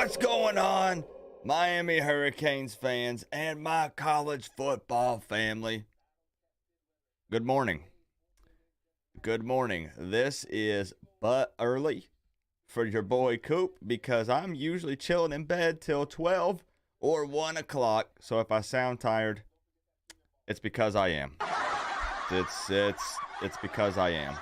What's going on, Miami Hurricanes fans and my college football family? Good morning. Good morning. This is but early for your boy Coop because I'm usually chilling in bed till 12 or 1 o'clock. So if I sound tired, it's because I am. It's because I am.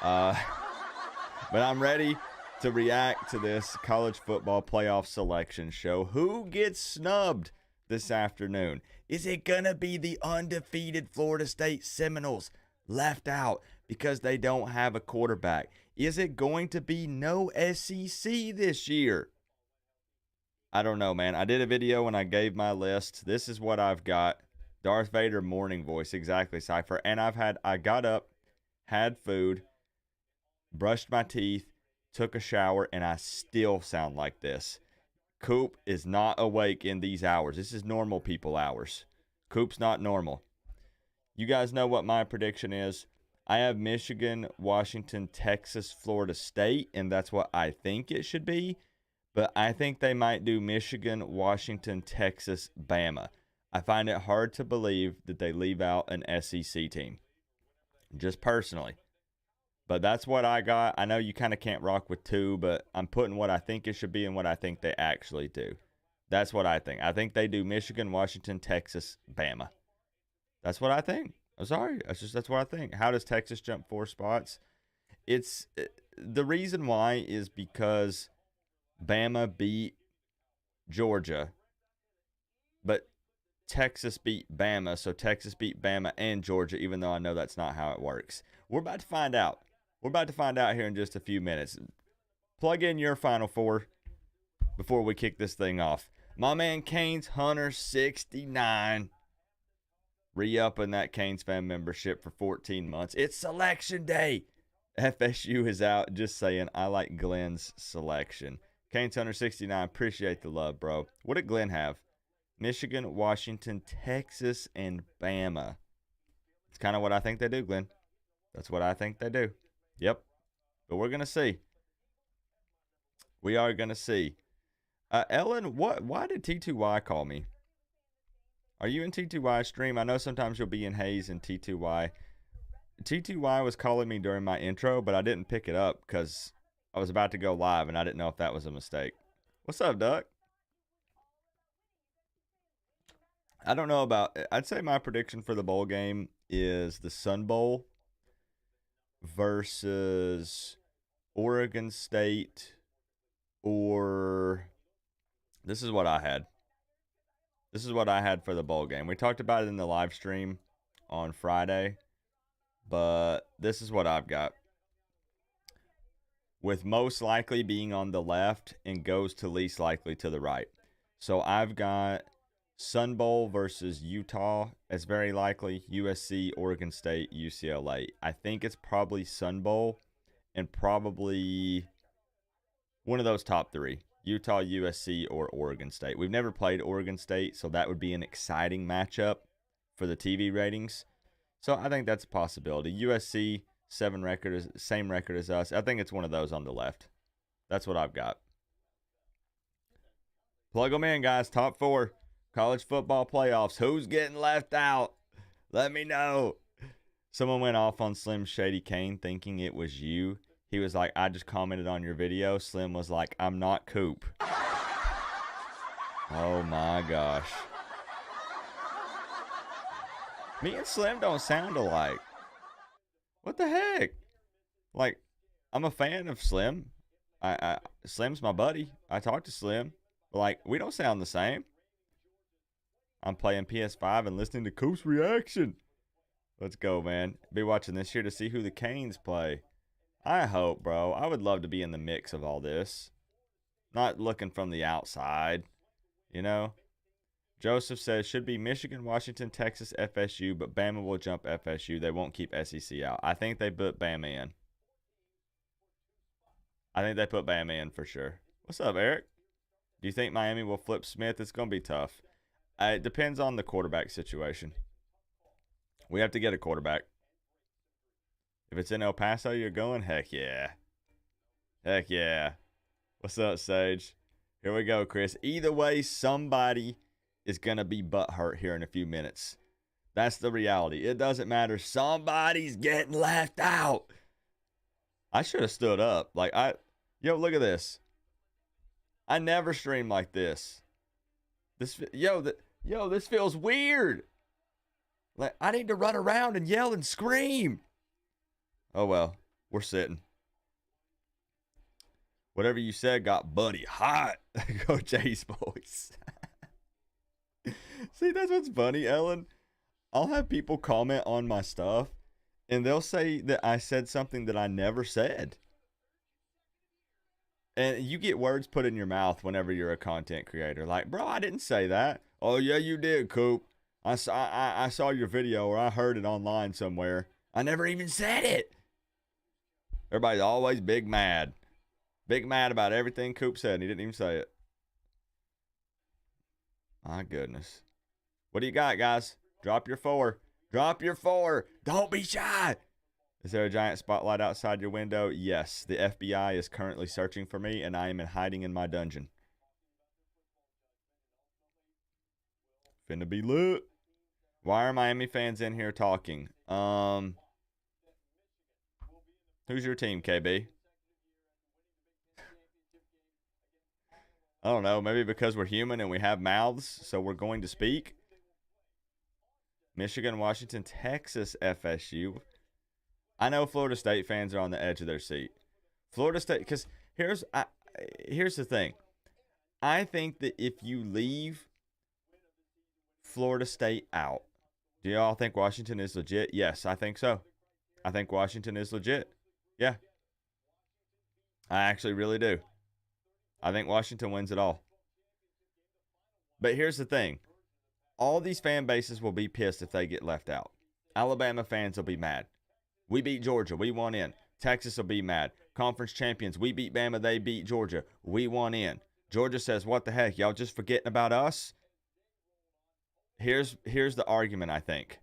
But I'm ready to react to this college football playoff selection show. Who gets snubbed this afternoon? Is it going to be the undefeated Florida State Seminoles left out because they don't have a quarterback? Is it going to be no SEC this year? I don't know, man. I did a video when I gave my list. This is what I've got. Darth Vader morning voice, exactly, Cypher. And I got up, had food, brushed my teeth, took a shower, and I still sound like this. Coop is not awake in these hours. This is normal people hours. Coop's not normal. You guys know what my prediction is. I have Michigan, Washington, Texas, Florida State, and that's what I think it should be. But I think they might do Michigan, Washington, Texas, Bama. I find it hard to believe that they leave out an SEC team. Just personally. But that's what I got. I know you kind of can't rock with two, but I'm putting what I think it should be and what I think they actually do. That's what I think. I think they do Michigan, Washington, Texas, Bama. That's what I think. I'm sorry. That's what I think. How does Texas jump 4 spots? It's the reason why is because Bama beat Georgia, but Texas beat Bama, so Texas beat Bama and Georgia, even though I know that's not how it works. We're about to find out. We're about to find out here in just a few minutes. Plug in your Final Four before we kick this thing off. My man Canes Hunter 69. Re-upping that Canes fan membership for 14 months. It's selection day. FSU is out. Just saying, I like Glenn's selection. Canes Hunter 69, appreciate the love, bro. What did Glenn have? Michigan, Washington, Texas, and Bama. It's kind of what I think they do, Glenn. That's what I think they do. Yep. But we're going to see. We are going to see. Ellen, why did T2Y call me? Are you in T2Y stream? I know sometimes you'll be in Hayes and T2Y. T2Y was calling me during my intro, but I didn't pick it up because I was about to go live, and I didn't know if that was a mistake. What's up, Duck? I don't know about – I'd say my prediction for the bowl game is the Sun Bowl versus Oregon State, or this is what I had. This is what I had for the bowl game. We talked about it in the live stream on Friday, but this is what I've got. With most likely being on the left and goes to least likely to the right. So I've got Sun Bowl versus Utah as very likely, USC, Oregon State, UCLA. I think it's probably Sun Bowl and probably one of those top 3, Utah, USC, or Oregon State. We've never played Oregon State, so that would be an exciting matchup for the TV ratings. So I think that's a possibility. USC, same record as us. I think it's one of those on the left. That's what I've got. Plug them in, guys. Top 4. College football playoffs. Who's getting left out? Let me know. Someone went off on Slim Shady Kane thinking it was you. He was like, I just commented on your video. Slim was like, I'm not Coop. Oh my gosh. Me and Slim don't sound alike. What the heck? Like, I'm a fan of Slim. Slim's my buddy. I talk to Slim. But like, we don't sound the same. I'm playing PS5 and listening to Coop's reaction. Let's go, man. Be watching this year to see who the Canes play. I hope, bro. I would love to be in the mix of all this. Not looking from the outside, you know? Joseph says, should be Michigan, Washington, Texas, FSU, but Bama will jump FSU. They won't keep SEC out. I think they put Bama in. I think they put Bama in for sure. What's up, Eric? Do you think Miami will flip Smith? It's going to be tough. It depends on the quarterback situation. We have to get a quarterback. If it's in El Paso, you're going? Heck yeah. Heck yeah. What's up, Sage? Here we go, Chris. Either way, somebody is going to be butthurt here in a few minutes. That's the reality. It doesn't matter. Somebody's getting left out. I should have stood up. Look at this. I never stream like this. This feels weird. Like, I need to run around and yell and scream. Oh, well, we're sitting. Whatever you said got Buddy hot. Go Chase, boys. See, that's what's funny, Ellen. I'll have people comment on my stuff, and they'll say that I said something that I never said. And you get words put in your mouth whenever you're a content creator. Like, bro, I didn't say that. Oh, yeah, you did, Coop. I saw your video, or I heard it online somewhere. I never even said it. Everybody's always big mad. Big mad about everything Coop said, and he didn't even say it. My goodness. What do you got, guys? Drop your 4. Drop your 4. Don't be shy. Is there a giant spotlight outside your window? Yes. The FBI is currently searching for me, and I am hiding in my dungeon. Finna be lit. Why are Miami fans in here talking? Who's your team, KB? I don't know. Maybe because we're human and we have mouths, so we're going to speak. Michigan, Washington, Texas, FSU. I know Florida State fans are on the edge of their seat. Florida State, because here's the thing. I think that if you leave Florida State out, do y'all think Washington is legit? Yes, I think so. I think Washington is legit. Yeah. I actually really do. I think Washington wins it all. But here's the thing. All these fan bases will be pissed if they get left out. Alabama fans will be mad. We beat Georgia. We won in. Texas will be mad. Conference champions. We beat Bama. They beat Georgia. We won in. Georgia says, what the heck? Y'all just forgetting about us? Here's the argument, I think.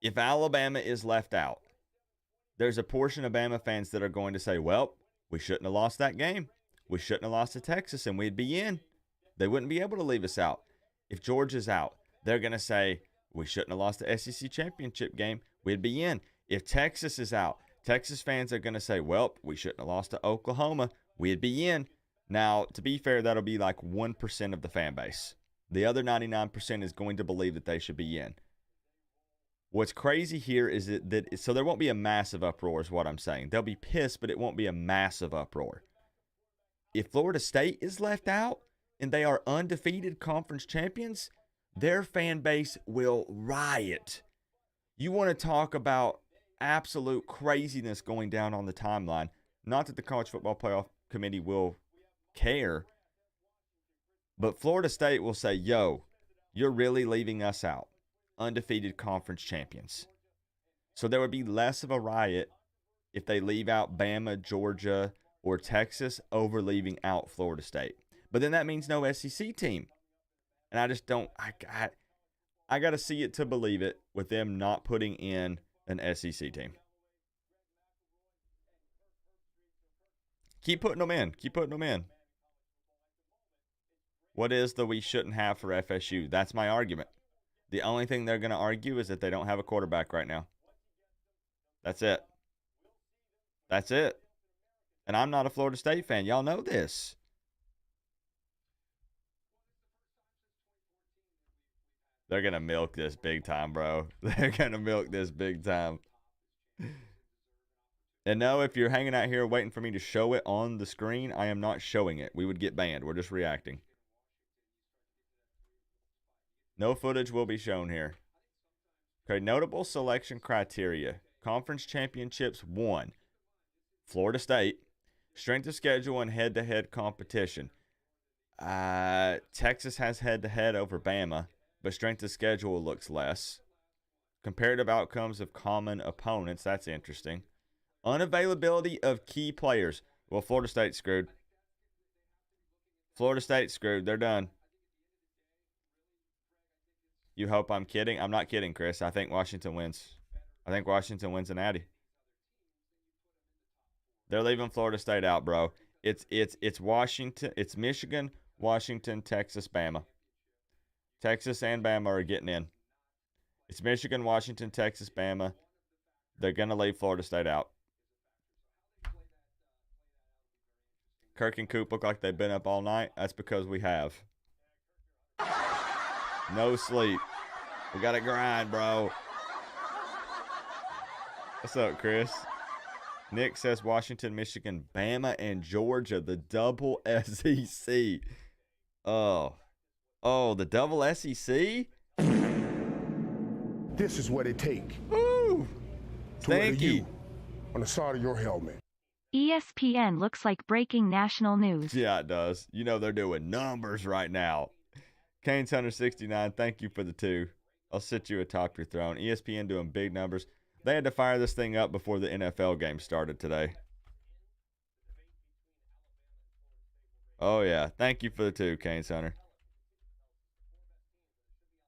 If Alabama is left out, there's a portion of Bama fans that are going to say, well, we shouldn't have lost that game. We shouldn't have lost to Texas, and we'd be in. They wouldn't be able to leave us out. If Georgia's out, they're going to say, we shouldn't have lost the SEC championship game. We'd be in. If Texas is out, Texas fans are going to say, well, we shouldn't have lost to Oklahoma. We'd be in. Now, to be fair, that'll be like 1% of the fan base. The other 99% is going to believe that they should be in. What's crazy here is that so there won't be a massive uproar is what I'm saying. They'll be pissed, but it won't be a massive uproar. If Florida State is left out and they are undefeated conference champions, their fan base will riot. You want to talk about absolute craziness going down on the timeline. Not that the College Football Playoff Committee will care, but Florida State will say, yo, you're really leaving us out. Undefeated conference champions. So there would be less of a riot if they leave out Bama, Georgia, or Texas over leaving out Florida State. But then that means no SEC team. And I just don't, I got to see it to believe it with them not putting in an SEC team. Keep putting them in. Keep putting them in. What is the we shouldn't have for FSU? That's my argument. The only thing they're going to argue is that they don't have a quarterback right now. That's it. That's it. And I'm not a Florida State fan. Y'all know this. They're going to milk this big time, bro. They're going to milk this big time. And no, if you're hanging out here waiting for me to show it on the screen, I am not showing it. We would get banned. We're just reacting. No footage will be shown here. Okay, notable selection criteria. Conference championships, 1. Florida State. Strength of schedule and head-to-head competition. Texas has head-to-head over Bama, but strength of schedule looks less. Comparative outcomes of common opponents. That's interesting. Unavailability of key players. Well, Florida State's screwed. Florida State's screwed. They're done. You hope I'm kidding? I'm not kidding, Chris. I think Washington wins. I think Washington wins an Natty. They're leaving Florida State out, bro. It's Washington. It's Michigan, Washington, Texas, Bama. Texas and Bama are getting in. It's Michigan, Washington, Texas, Bama. They're going to leave Florida State out. Kirk and Coop look like they've been up all night. That's because we have. No sleep. We got to grind, bro. What's up, Chris? Nick says Washington, Michigan, Bama, and Georgia, the double SEC. Oh, the double SEC? This is what it takes. Ooh, thank you. On the side of your helmet. ESPN looks like breaking national news. Yeah, it does. You know they're doing numbers right now. Kane's 169, thank you for the 2. I'll sit you atop your throne. ESPN doing big numbers. They had to fire this thing up before the NFL game started today. Oh, yeah. Thank you for the 2, Kane's Hunter.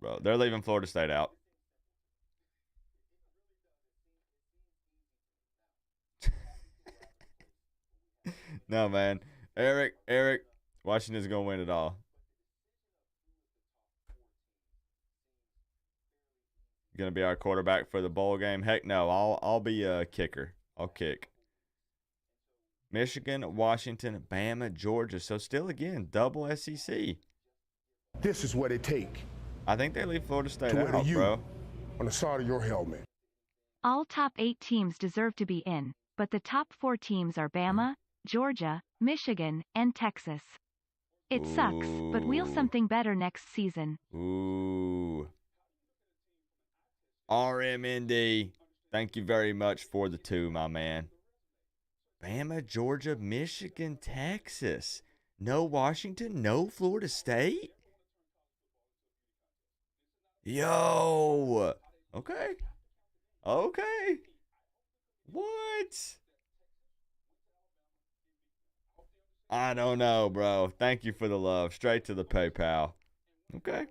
Bro, they're leaving Florida State out. No, man. Eric, Washington's going to win it all. Going to be our quarterback for the bowl game? Heck no. I'll be a kicker. I'll kick. Michigan, Washington, Bama, Georgia. So still, again, double SEC. This is what it takes. I think they leave Florida State out, bro. On the side of your helmet. All top 8 teams deserve to be in, but the top 4 teams are Bama, Georgia, Michigan, and Texas. It sucks, but we'll something better next season. Ooh. RMND, thank you very much for the 2, my man. Bama, Georgia, Michigan, Texas. No Washington, no Florida State? Yo. Okay. What? I don't know, bro. Thank you for the love. Straight to the PayPal. Okay.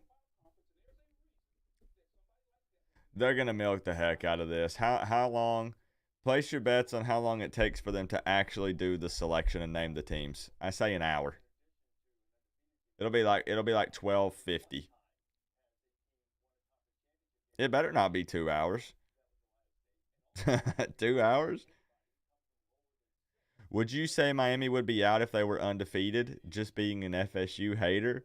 They're going to milk the heck out of this. How long? Place your bets on how long it takes for them to actually do the selection and name the teams. I say an hour. It'll be like 12:50. It better not be 2 hours. 2 hours? Would you say Miami would be out if they were undefeated, just being an FSU hater?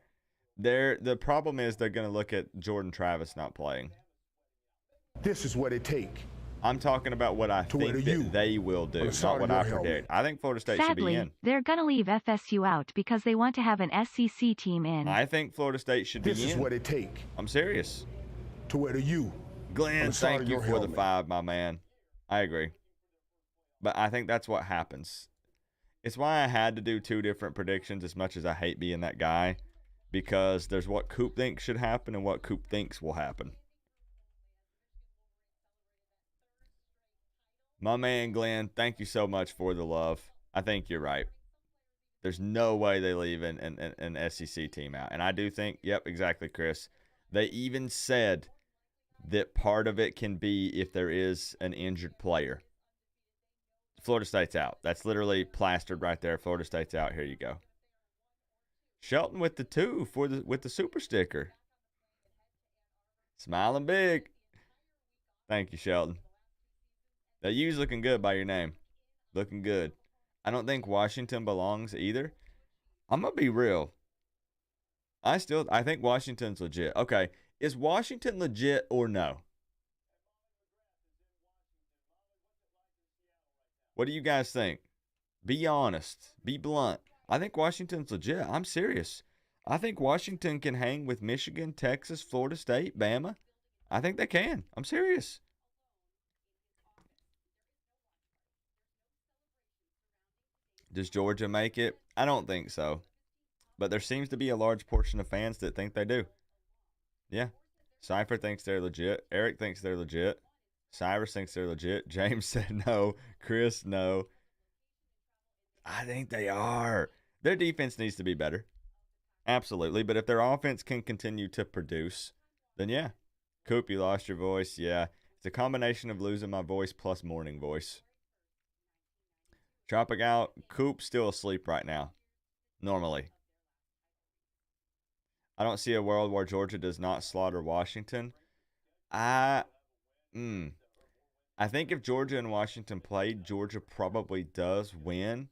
The problem is they're going to look at Jordan Travis not playing. This is what it takes. I'm talking about what I think that they will do, not what I predict. I think Florida State should be in. They're going to leave FSU out because they want to have an SEC team in. I think Florida State should be in. This is what it takes. I'm serious. To where you. Glenn, thank you for the 5, my man. I agree. But I think that's what happens. It's why I had to do 2 different predictions, as much as I hate being that guy, because there's what Coop thinks should happen and what Coop thinks will happen. My man Glenn, thank you so much for the love. I think you're right. There's no way they leave an SEC team out. And I do think, yep, exactly, Chris. They even said that part of it can be if there is an injured player. Florida State's out. That's literally plastered right there. Florida State's out. Here you go. Shelton with the 2 with the super sticker. Smiling big. Thank you, Shelton. That U's looking good by your name. Looking good. I don't think Washington belongs either. I'm going to be real. I think Washington's legit. Okay. Is Washington legit or no? What do you guys think? Be honest. Be blunt. I think Washington's legit. I'm serious. I think Washington can hang with Michigan, Texas, Florida State, Bama. I think they can. I'm serious. Does Georgia make it? I don't think so. But there seems to be a large portion of fans that think they do. Yeah. Cypher thinks they're legit. Eric thinks they're legit. Cyrus thinks they're legit. James said no. Chris, no. I think they are. Their defense needs to be better. Absolutely. But if their offense can continue to produce, then yeah. Coop, you lost your voice. Yeah. It's a combination of losing my voice plus morning voice. Dropping out. Coop still asleep right now. Normally. I don't see a world where Georgia does not slaughter Washington. I think if Georgia and Washington played, Georgia probably does win.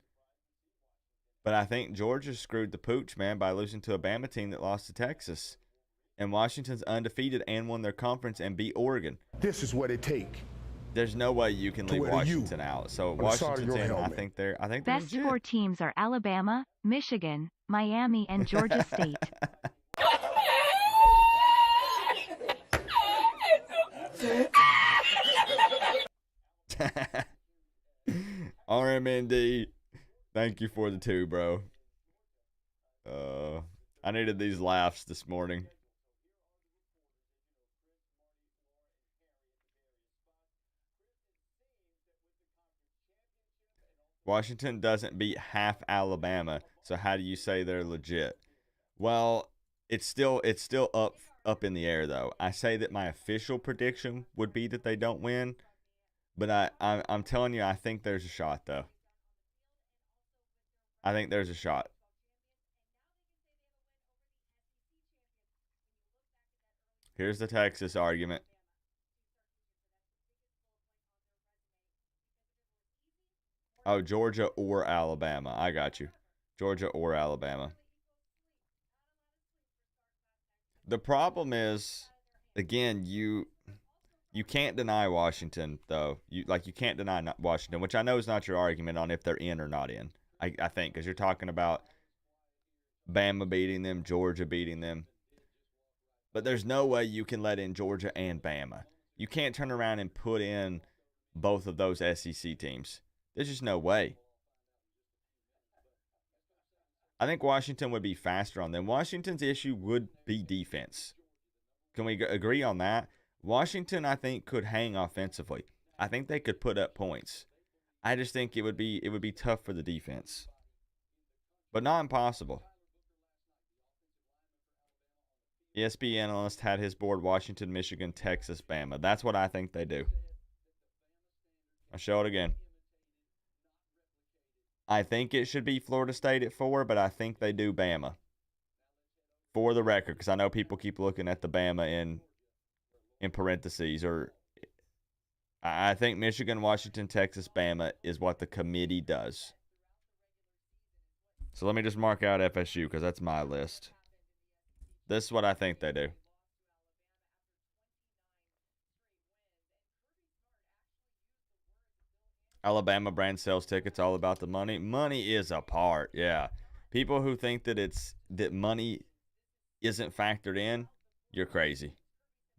But I think Georgia screwed the pooch, man, by losing to a Bama team that lost to Texas. And Washington's undefeated and won their conference and beat Oregon. This is what it take. There's no way you can leave wear Washington out. So Washington's in. I think they're Best legit. 4 teams are Alabama, Michigan, Miami, and Georgia State. RMND, thank you for the 2, bro. I needed these laughs this morning. Washington doesn't beat half Alabama, so how do you say they're legit? Well, it's still up in the air though. I say that my official prediction would be that they don't win, but I'm telling you, I think there's a shot though. I think there's a shot. Here's the Texas argument. Oh, Georgia or Alabama. I got you. Georgia or Alabama. The problem is, again, you can't deny Washington, though. You can't deny Washington, which I know is not your argument on if they're in or not in. I think, because you're talking about Bama beating them, Georgia beating them. But there's no way you can let in Georgia and Bama. You can't turn around and put in both of those SEC teams. There's just no way. I think Washington would be faster on them. Washington's issue would be defense. Can we agree on that? Washington, I think, could hang offensively. I think they could put up points. I just think it would be tough for the defense. But not impossible. ESPN analyst had his board Washington, Michigan, Texas, Bama. That's what I think they do. I'll show it again. I think it should be Florida State at 4, but I think they do Bama. For the record, because I know people keep looking at the Bama in parentheses. Or I think Michigan, Washington, Texas, Bama is what the committee does. So let me just mark out FSU because that's my list. This is what I think they do. Alabama brand sales tickets, all about the money. Money is a part, yeah. People who think that money isn't factored in, you're crazy.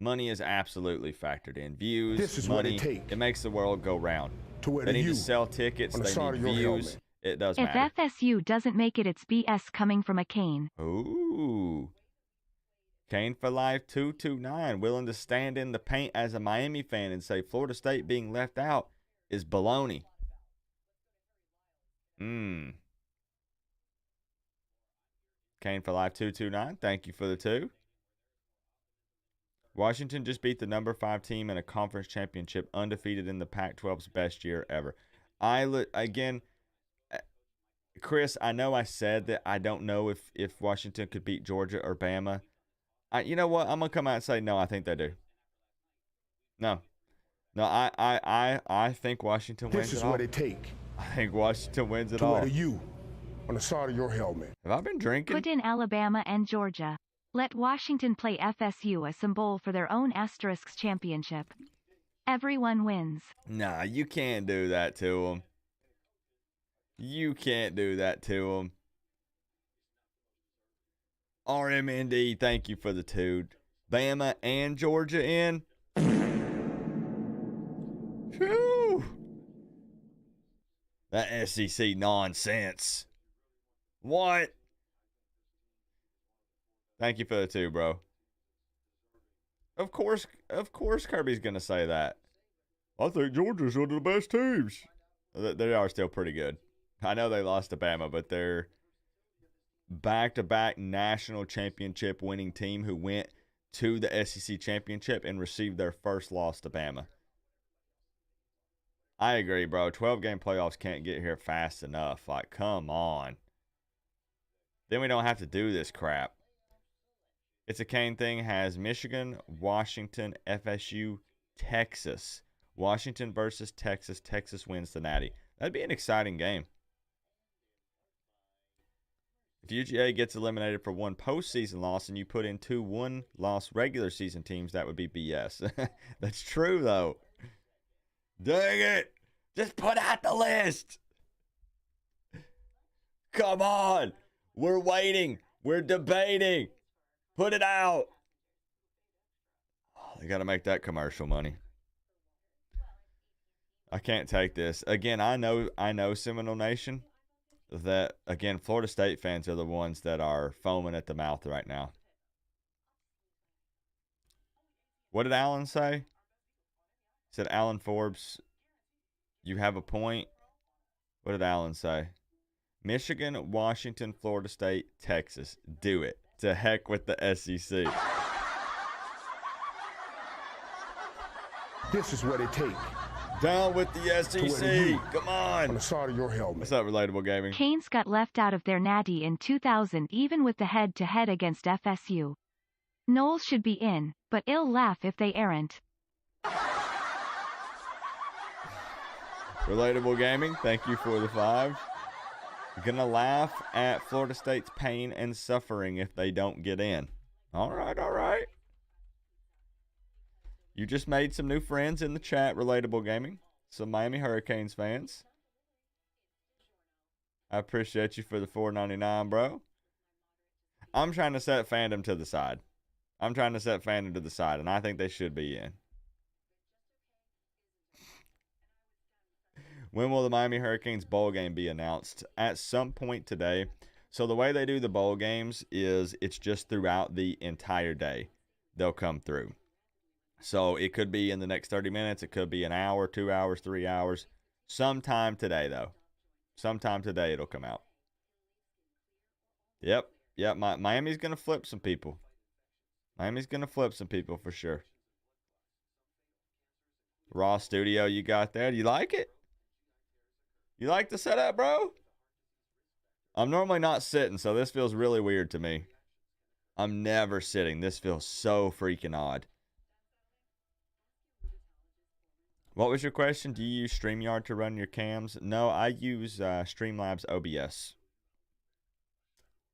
Money is absolutely factored in. Views, this is money, what it takes. It makes the world go round. They need to sell tickets. They need views. It does matter. If FSU doesn't make it, it's BS coming from a Kane. Ooh. Kane for life 229. Willing to stand in the paint as a Miami fan and say Florida State being left out is baloney. Kane for life 229. Thank you for the 2. Washington just beat the number 5 team in a conference championship, undefeated in the Pac-12's best year ever. Again, Chris, I know I said that I don't know if Washington could beat Georgia or Bama. You know what? I'm gonna come out and say no. I think they do. No. I think Washington wins it all. This is what it take. I think Washington wins it to all. wear the U on the side of your helmet. Have I been drinking? Put in Alabama and Georgia. Let Washington play FSU as some bowl for their own * championship. Everyone wins. Nah, you can't do that to them. You can't do that to them. RMND, thank you for the 2. Bama and Georgia in. Whew. That SEC nonsense. What? Thank you for the 2, bro. Of course Kirby's going to say that. I think Georgia's one of the best teams. They are still pretty good. I know they lost to Bama, but they're back-to-back national championship winning team who went to the SEC championship and received their first loss to Bama. I agree, bro. 12-game playoffs can't get here fast enough. Like, come on. Then we don't have to do this crap. It's a Kane thing. Has Michigan, Washington, FSU, Texas. Washington versus Texas. Texas wins the Natty. That'd be an exciting game. If UGA gets eliminated for one postseason loss and you put in 2 one-loss regular season teams, that would be BS. That's true, though. Dang it. Just put out the list. Come on. We're waiting. We're debating. Put it out. Oh, they got to make that commercial money. I can't take this. Again, I know Seminole Nation, that, again, Florida State fans are the ones that are foaming at the mouth right now. What did Alan say? He said, Alan Forbes, you have a point. What did Alan say? Michigan, Washington, Florida State, Texas. Do it. To heck with the SEC. This is what it takes. Down with the SEC. Come On on. the side of your helmet. What's up, Relatable Gaming? Canes got left out of their natty in 2000 even with the head-to-head against FSU. Knowles should be in, but ill laugh if they aren't. Relatable Gaming, thank you for the 5. Gonna laugh at Florida State's pain and suffering if they don't get in. All right, all right. You just made some new friends in the chat, Relatable Gaming. Some Miami Hurricanes fans. I appreciate you for the $4.99, bro. I'm trying to set fandom to the side. And I think they should be in. When will the Miami Hurricanes bowl game be announced? At some point today. So the way they do the bowl games is it's just throughout the entire day. They'll come through. So it could be in the next 30 minutes. It could be an hour, 2 hours, 3 hours. Sometime today, though. Sometime today it'll come out. Yep. Miami's going to flip some people. Miami's going to flip some people for sure. Raw studio you got there. Do you like it? You like the setup, bro? I'm normally not sitting, so this feels really weird to me. I'm never sitting. This feels so freaking odd. What was your question? Do you use StreamYard to run your cams? No, I use Streamlabs OBS.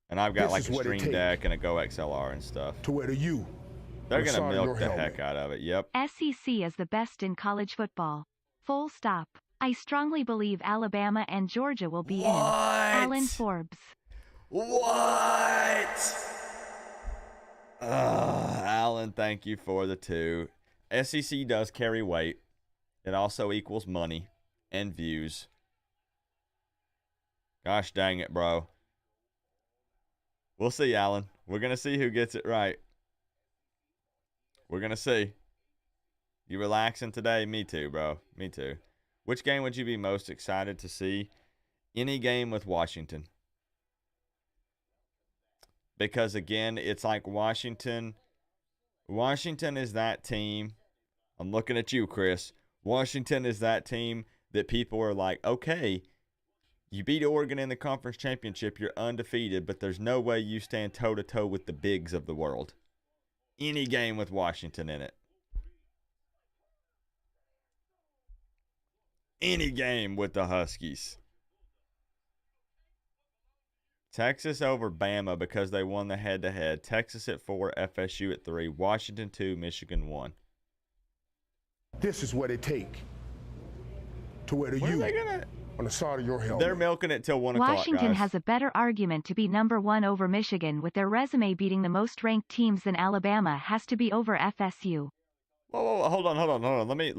And I've got like a Stream Deck and a Go XLR and stuff. To where to you. They're going to milk the heck out of it. Yep. SEC is the best in college football. Full stop. I strongly believe Alabama and Georgia will be in. Alan Forbes. What? Alan, thank you for the 2. SEC does carry weight. It also equals money and views. Gosh dang it, bro. We'll see, Alan. We're going to see who gets it right. We're going to see. You relaxing today? Me too, bro. Me too. Which game would you be most excited to see? Any game with Washington. Because, again, it's like Washington. Washington is that team. I'm looking at you, Chris. Washington is that team that people are like, okay, you beat Oregon in the conference championship. You're undefeated, but there's no way you stand toe-to-toe with the bigs of the world. Any game with Washington in it. Any game with the Huskies. Texas over Bama because they won the head-to-head. Texas at 4, FSU at 3, Washington 2, Michigan 1. This is what it takes. To where to What are you. they gonna? On the side of your helmet. They're milking it till 1 o'clock, Washington guys. has a better argument to be number 1 over Michigan with their resume beating the most ranked teams than Alabama has to be over FSU. Whoa, hold on. Let me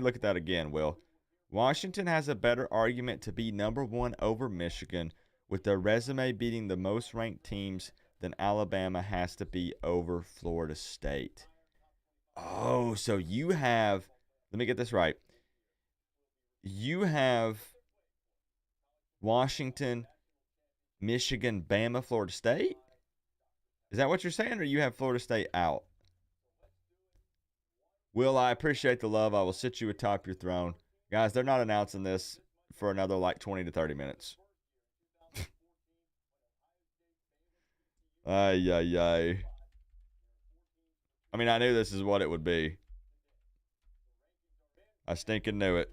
look at that again, Will. Washington has a better argument to be number 1 over Michigan with their resume beating the most ranked teams than Alabama has to be over Florida State. Oh, so you have, let me get this right. You have Washington, Michigan, Bama, Florida State? Is that what you're saying, or you have Florida State out? Will, I appreciate the love. I will sit you atop your throne. Guys, they're not announcing this for another like 20 to 30 minutes. Ay, ay, ay. I mean, I knew this is what it would be. I stinking knew it.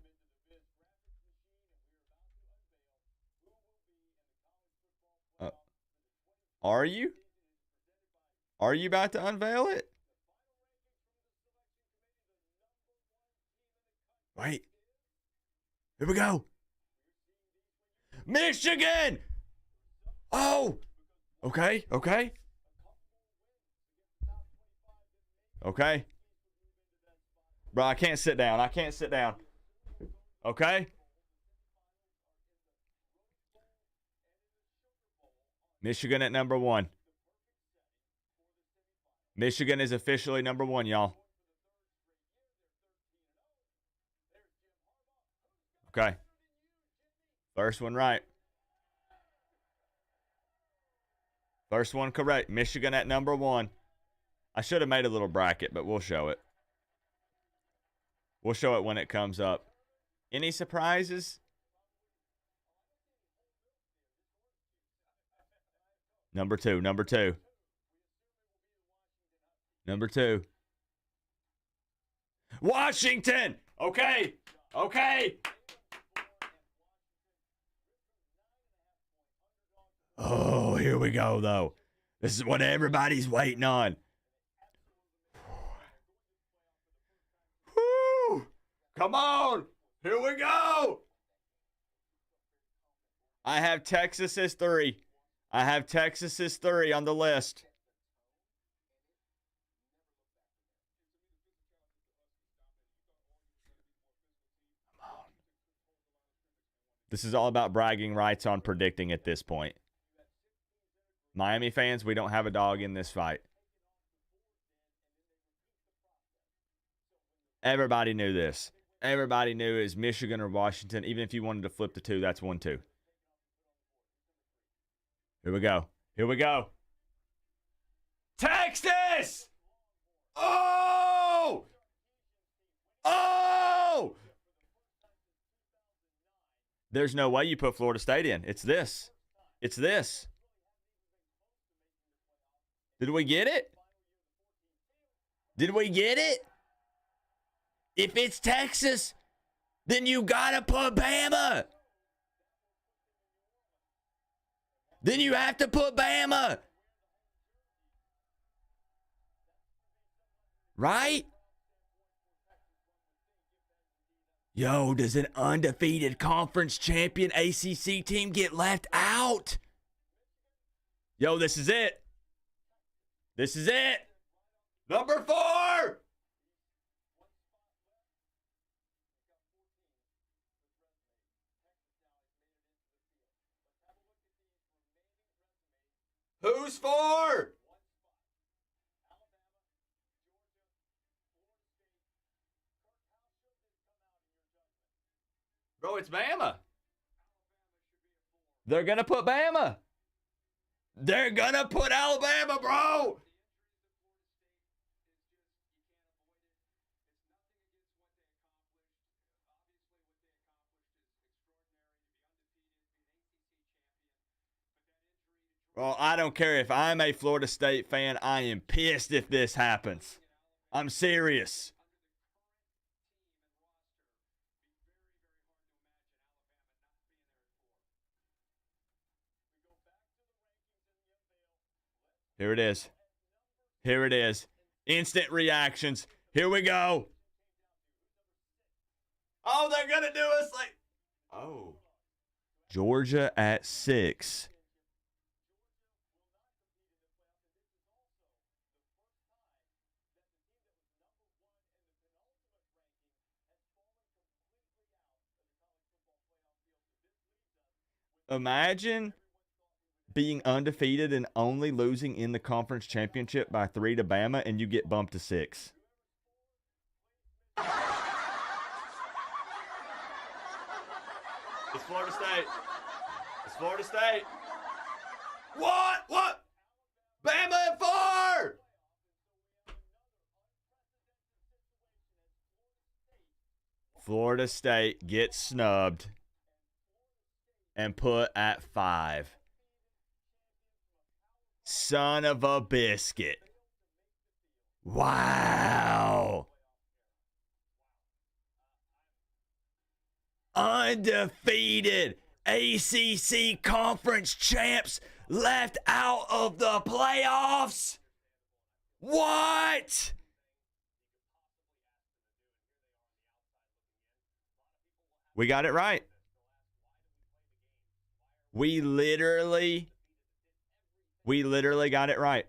Are you? Are you about to unveil it? Wait. Here we go. Michigan! Oh! Okay, okay. Okay. Bro, I can't sit down. I can't sit down. Okay? Michigan at number 1. Michigan is officially number 1, y'all. Okay. First one right. First one correct. Michigan at number 1. I should have made a little bracket, but we'll show it. We'll show it when it comes up. Any surprises? Number 2, number 2. Number 2. Washington! Okay, okay. Oh, here we go, though. This is what everybody's waiting on. Woo! Come on! Here we go! I have Texas as 3. I have Texas as 3 on the list. This is all about bragging rights on predicting at this point. Miami fans, we don't have a dog in this fight. Everybody knew this. Everybody knew it was Michigan or Washington. Even if you wanted to flip the 2, that's 1-2. Here we go. Here we go. Texas! Oh! Oh! There's no way you put Florida State in. It's this. It's this. Did we get it? Did we get it? If it's Texas, then you gotta put Bama. Then you have to put Bama. Right? Yo, does an undefeated conference champion ACC team get left out? Yo, this is it. This is it. Number 4. Who's 4? Bro, it's Bama. They're going to put Bama. They're going to put Alabama, bro. Well, I don't care if I'm a Florida State fan. I am pissed if this happens. I'm serious. Here it is. Here it is. Instant reactions. Here we go. Oh, they're going to do us like... Oh. Georgia at 6. Imagine being undefeated and only losing in the conference championship by 3 to Bama, and you get bumped to 6. It's Florida State. It's Florida State. What? What? Bama at 4! Florida State gets snubbed and put at 5. Son of a biscuit. Wow. Undefeated ACC conference champs left out of the playoffs. What? We got it right. We literally got it right.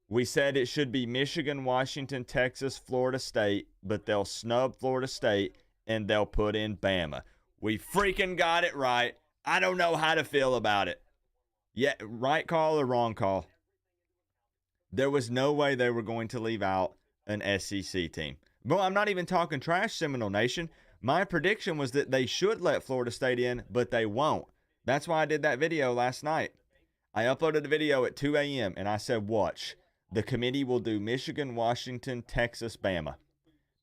We said it should be Michigan, Washington, Texas, Florida State, but they'll snub Florida State and they'll put in Bama. We freaking got it right. I don't know how to feel about it. Yeah, right call or wrong call? There was no way they were going to leave out an SEC team. Well, I'm not even talking trash, Seminole Nation. My prediction was that they should let Florida State in, but they won't. That's why I did that video last night. I uploaded the video at 2 a.m. and I said, watch. The committee will do Michigan, Washington, Texas, Bama.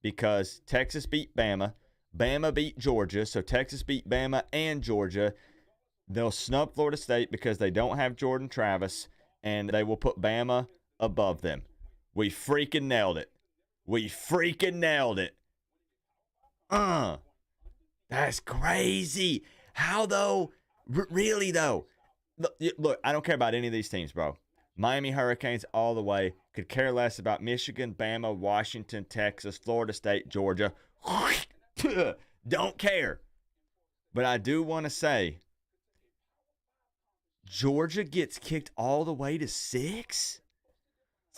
Because Texas beat Bama. Bama beat Georgia. So Texas beat Bama and Georgia. They'll snub Florida State because they don't have Jordan Travis. And they will put Bama above them. We freaking nailed it. We freaking nailed it. That's crazy. How though? Really though? Look, I don't care about any of these teams, bro. Miami Hurricanes all the way. Could care less about Michigan, Bama, Washington, Texas, Florida State, Georgia. Don't care. But I do want to say, Georgia gets kicked all the way to 6?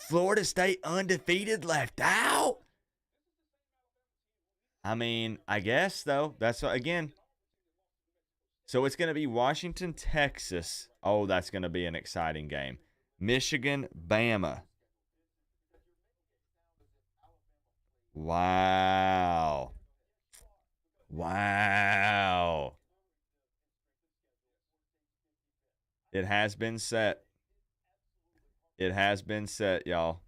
Florida State undefeated left out? I mean, I guess, though. That's, again. So it's going to be Washington, Texas. Oh, that's going to be an exciting game. Michigan, Bama. Wow. Wow. It has been set. It has been set, y'all.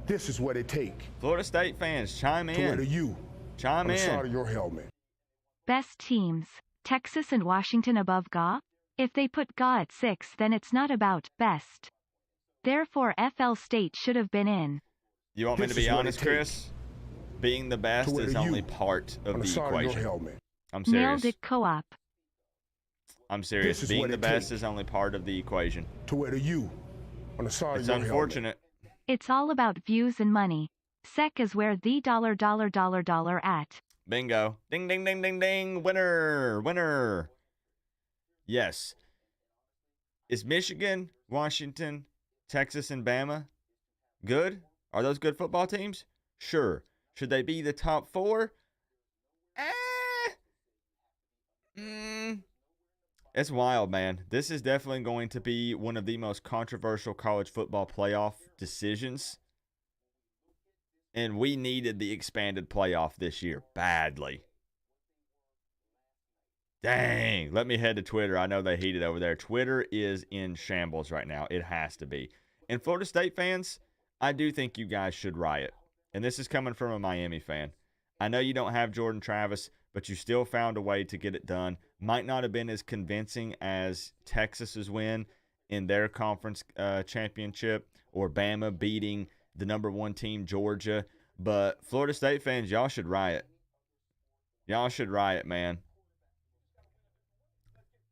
This is what it takes. Florida State fans, chime To wear in. the U Chime on the side in. of your helmet. Best teams, Texas and Washington above GA? If they put GA at 6, then it's not about best. Therefore, FL State should have been in. You want me This to be is what honest, it takes Chris? Being the best to wear is the only U part of on the the side of your equation. helmet. I'm Nailed serious. it, Co-op. I'm serious. This is Being what the it best takes is only part of the equation. To wear the U on the side It's of your helmet. unfortunate. It's all about views and money. SEC is where the dollar at. Bingo. Ding, ding, ding, ding, ding. Winner. Winner. Yes. Is Michigan, Washington, Texas, and Bama good? Are those good football teams? Sure. Should they be the top 4? It's wild, man. This is definitely going to be one of the most controversial college football playoff decisions. And we needed the expanded playoff this year badly. Dang. Let me head to Twitter. I know they heated over there. Twitter is in shambles right now. It has to be. And Florida State fans, I do think you guys should riot. And this is coming from a Miami fan. I know you don't have Jordan Travis, but you still found a way to get it done. Might not have been as convincing as Texas's win in their conference championship or Bama beating the number 1 team, Georgia. But Florida State fans, y'all should riot. Y'all should riot, man.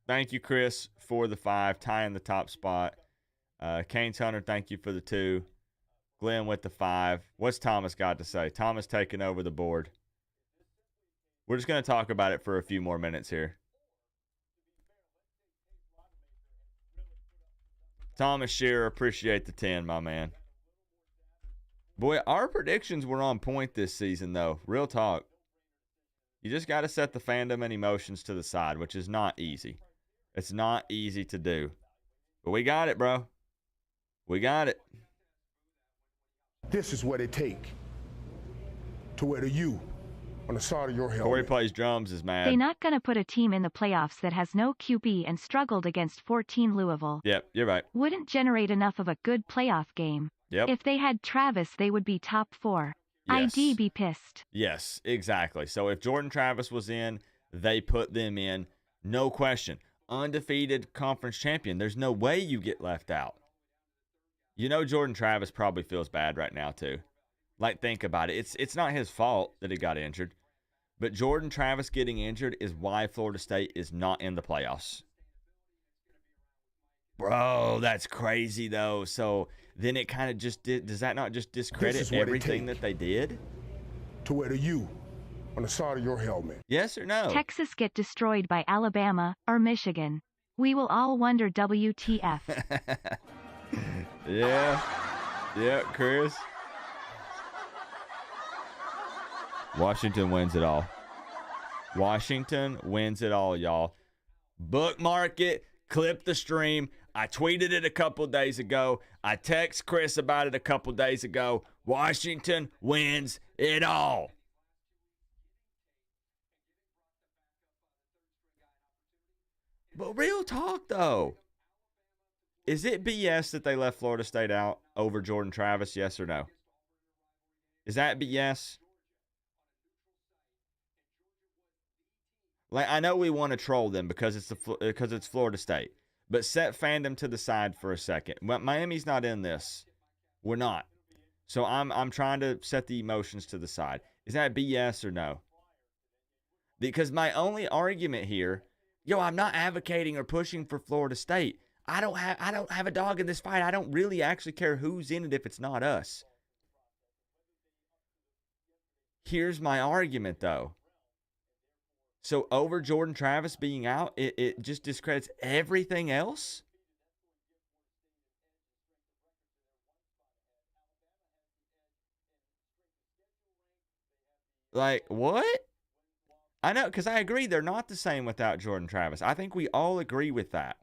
Thank you, Chris, for the 5, tying the top spot. Kane's Hunter, thank you for the 2. Glenn with the 5. What's Thomas got to say? Thomas taking over the board. We're just going to talk about it for a few more minutes here. Thomas Shearer, appreciate the 10, my man. Boy, our predictions were on point this season, though. Real talk. You just got to set the fandom and emotions to the side, which is not easy. It's not easy to do. But we got it, bro. We got it. This is what it takes to wear the U on the side of your helmet. Corey plays drums is mad. They not gonna put a team in the playoffs that has no QB and struggled against 14 Louisville. Yep, you're right. Wouldn't generate enough of a good playoff game. Yep. If they had Travis, they would be top 4. Yes. I'd be pissed. Yes, exactly. So if Jordan Travis was in, they put them in. No question. Undefeated conference champion. There's no way you get left out. You know Jordan Travis probably feels bad right now too. Like, think about it. It's not his fault that he got injured. But Jordan Travis getting injured is why Florida State is not in the playoffs. Bro, that's crazy, though. So then it kind of just does that not just discredit everything that they did? To wear the U on the side of your helmet. Yes or no? Texas get destroyed by Alabama or Michigan. We will all wonder WTF. Yeah. Yeah, Chris. Washington wins it all. Washington wins it all, y'all. Bookmark it. Clip the stream. I tweeted it a couple days ago. I text Chris about it a couple days ago. Washington wins it all. But real talk, though. Is it BS that they left Florida State out over Jordan Travis, yes or no? Is that BS? Like, I know we want to troll them because it's Florida State. But set fandom to the side for a second. Miami's not in this. We're not. So I'm trying to set the emotions to the side. Is that BS or no? Because my only argument here, I'm not advocating or pushing for Florida State. I don't have a dog in this fight. I don't really actually care who's in it if it's not us. Here's my argument, though. So over Jordan Travis being out, it just discredits everything else? Like, what? I know, because I agree they're not the same without Jordan Travis. I think we all agree with that.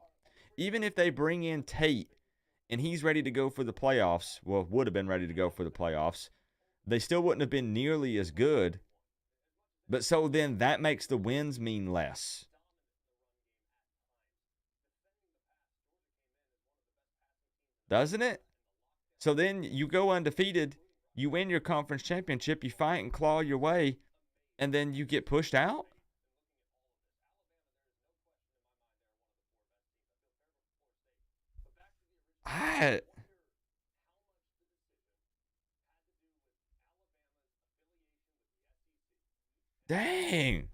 Even if they bring in Tate and he's ready to go for the playoffs, well, would have been ready to go for the playoffs, they still wouldn't have been nearly as good. But so then that makes the wins mean less. Doesn't it? So then you go undefeated, you win your conference championship, you fight and claw your way, and then you get pushed out? Dang.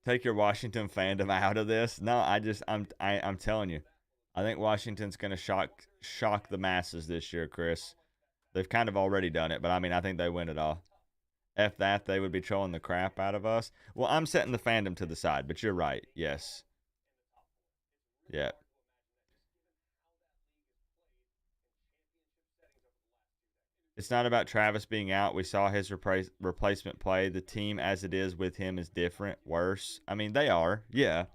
Take your Washington fandom out of this. No, I'm telling you. I think Washington's going to shock the masses this year, Chris. They've kind of already done it, but I think they win it all. F that, they would be trolling the crap out of us. Well, I'm setting the fandom to the side, but you're right. Yes. Yeah. It's not about Travis being out. We saw his replacement play. The team as it is with him is different, worse. They are. Yeah.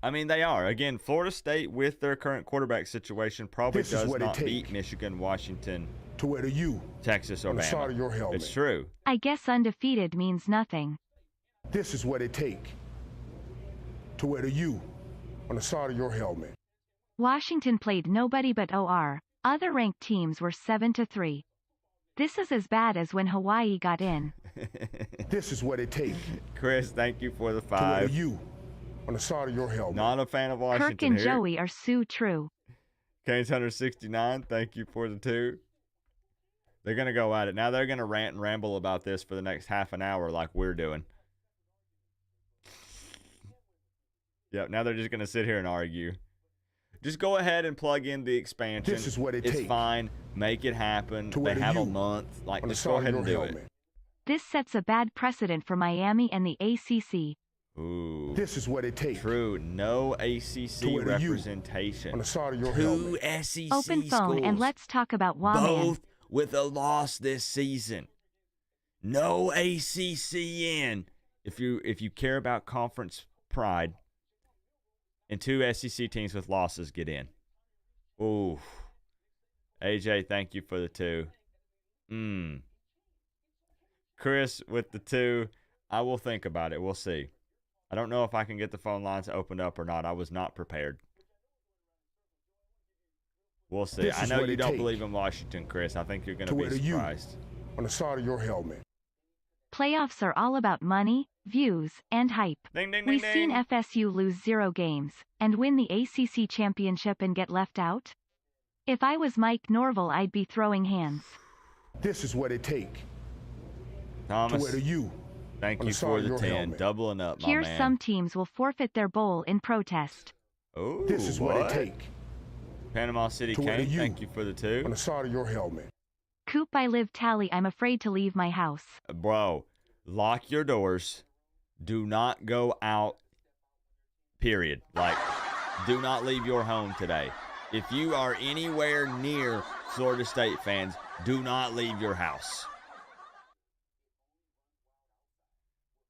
They are. Again, Florida State with their current quarterback situation probably does not beat Michigan, Washington, to wear the U, Texas, or on the side of your Bama. helmet. It's true. I guess undefeated means nothing. This is what it takes to wear the U on the side of your helmet. Washington played nobody but OR. Other ranked teams were 7-3. This is as bad as when Hawaii got in. This is what it takes. Chris, thank you for the 5. To wear the U on the side of your helmet. Not a fan of Washington. Kirk and here. Joey are so true. Canes Hunter 69, thank you for the 2. They're going to go at it. Now they're going to rant and ramble about this for the next half an hour like we're doing. Yep, now they're just going to sit here and argue. Just go ahead and plug in the expansion. This is what it takes. It's fine. Make it happen. They have a month. Just go ahead and do it. This sets a bad precedent for Miami and the ACC. Ooh. This is what it takes. True. No ACC representation. On the side of your 2 SEC Open phone schools, and let's talk about Wildman. both with a loss this season. No ACC in. If you care about conference pride, and 2 SEC teams with losses get in. Ooh. AJ, thank you for the 2. Chris with the 2. I will think about it. We'll see. I don't know if I can get the phone lines opened up or not. I was not prepared. We'll see. This I is know what you it don't take believe in Washington, Chris. I think you're going to to wear be the U surprised. on the side of your helmet. Playoffs are all about money, views, and hype. Ding, ding, ding, We've ding. seen FSU lose 0 games and win the ACC championship and get left out. If I was Mike Norvell, I'd be throwing hands. This is what it take to Thomas, wear the U thank on you the side for of the your 10. helmet. Doubling up, my Here's man. some teams will forfeit their bowl in protest. Ooh, This is what it take Panama City to wear the Kane, U thank you for the 2. on the side of your helmet. Coop, I live tally. I'm afraid to leave my house. Bro, lock your doors. Do not go out, period. Like, do not leave your home today. If you are anywhere near Florida State fans, do not leave your house.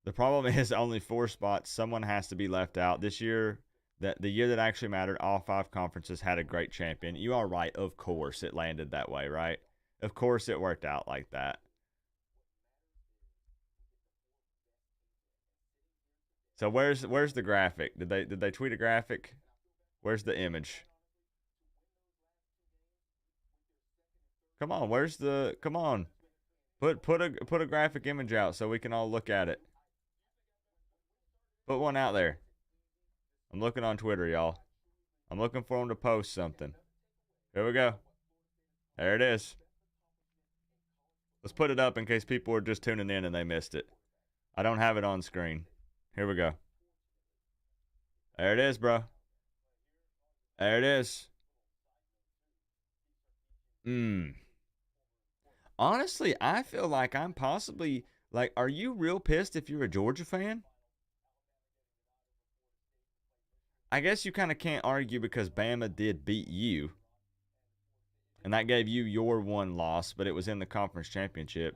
The problem is only 4 spots. Someone has to be left out. This year, the year that actually mattered, all 5 conferences had a great champion. You are right. Of course it landed that way, right? Of course it worked out like that. So where's the graphic? Did they tweet a graphic? Where's the image? Come on, come on. Put a graphic image out so we can all look at it. Put one out there. I'm looking on Twitter, y'all. I'm looking for them to post something. Here we go. There it is. Let's put it up in case people are just tuning in and they missed it. I don't have it on screen. Here we go. There it is, bro. There it is. Honestly, I feel like I'm possibly, like, are you real pissed if you're a Georgia fan? I guess you kind of can't argue because Bama did beat you. And that gave you your 1 loss, but it was in the conference championship.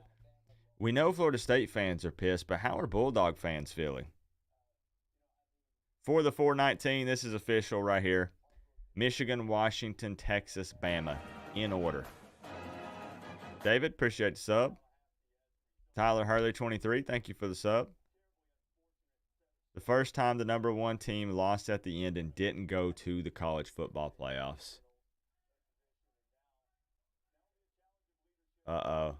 We know Florida State fans are pissed, but how are Bulldog fans feeling? For the 419, this is official right here. Michigan, Washington, Texas, Bama. In order. David, appreciate the sub. Tyler Hurley, 23, thank you for the sub. The first time the number 1 team lost at the end and didn't go to the college football playoffs. Uh-oh.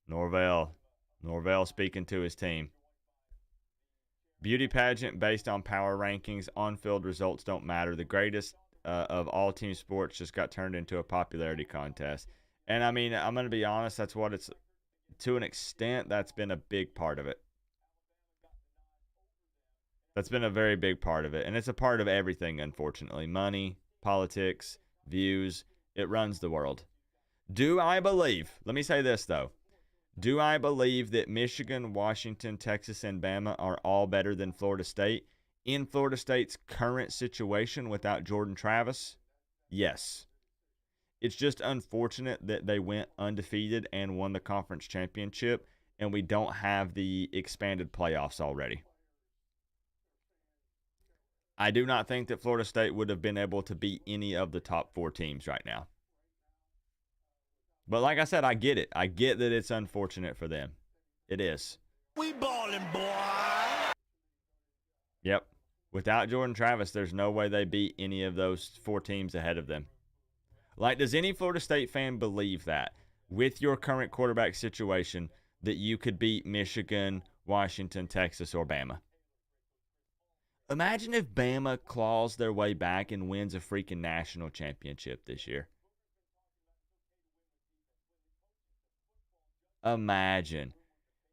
Norvell speaking to his team. Beauty pageant based on power rankings. On-field results don't matter. The greatest of all team sports just got turned into a popularity contest. And, I mean, I'm going to be honest, that's what it's, to an extent, that's been a big part of it. That's been a very big part of it. And it's a part of everything, unfortunately. Money, politics, views. It runs the world. Do I believe, let me say this, though. Do I believe that Michigan, Washington, Texas, and Bama are all better than Florida State? In Florida State's current situation without Jordan Travis? Yes. It's just unfortunate that they went undefeated and won the conference championship, and we don't have the expanded playoffs already. I do not think that Florida State would have been able to beat any of the top 4 teams right now. But like I said, I get it. I get that it's unfortunate for them. It is. We ballin', boy. Yep. Without Jordan Travis, there's no way they beat any of those 4 teams ahead of them. Like, does any Florida State fan believe that with your current quarterback situation that you could beat Michigan, Washington, Texas, or Bama? Imagine if Bama claws their way back and wins a freaking national championship this year. Imagine.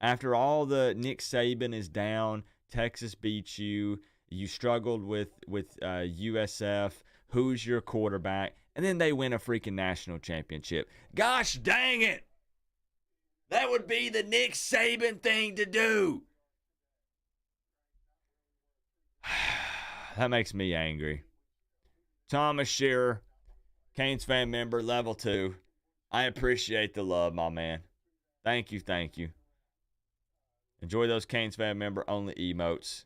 After all the Nick Saban is down, Texas beats you, you struggled with USF, who's your quarterback, and then they win a freaking national championship. Gosh dang it! That would be the Nick Saban thing to do. That makes me angry. Thomas Shearer, Canes fan member, level 2. I appreciate the love, my man. Thank you, thank you. Enjoy those Canes fan member only emotes.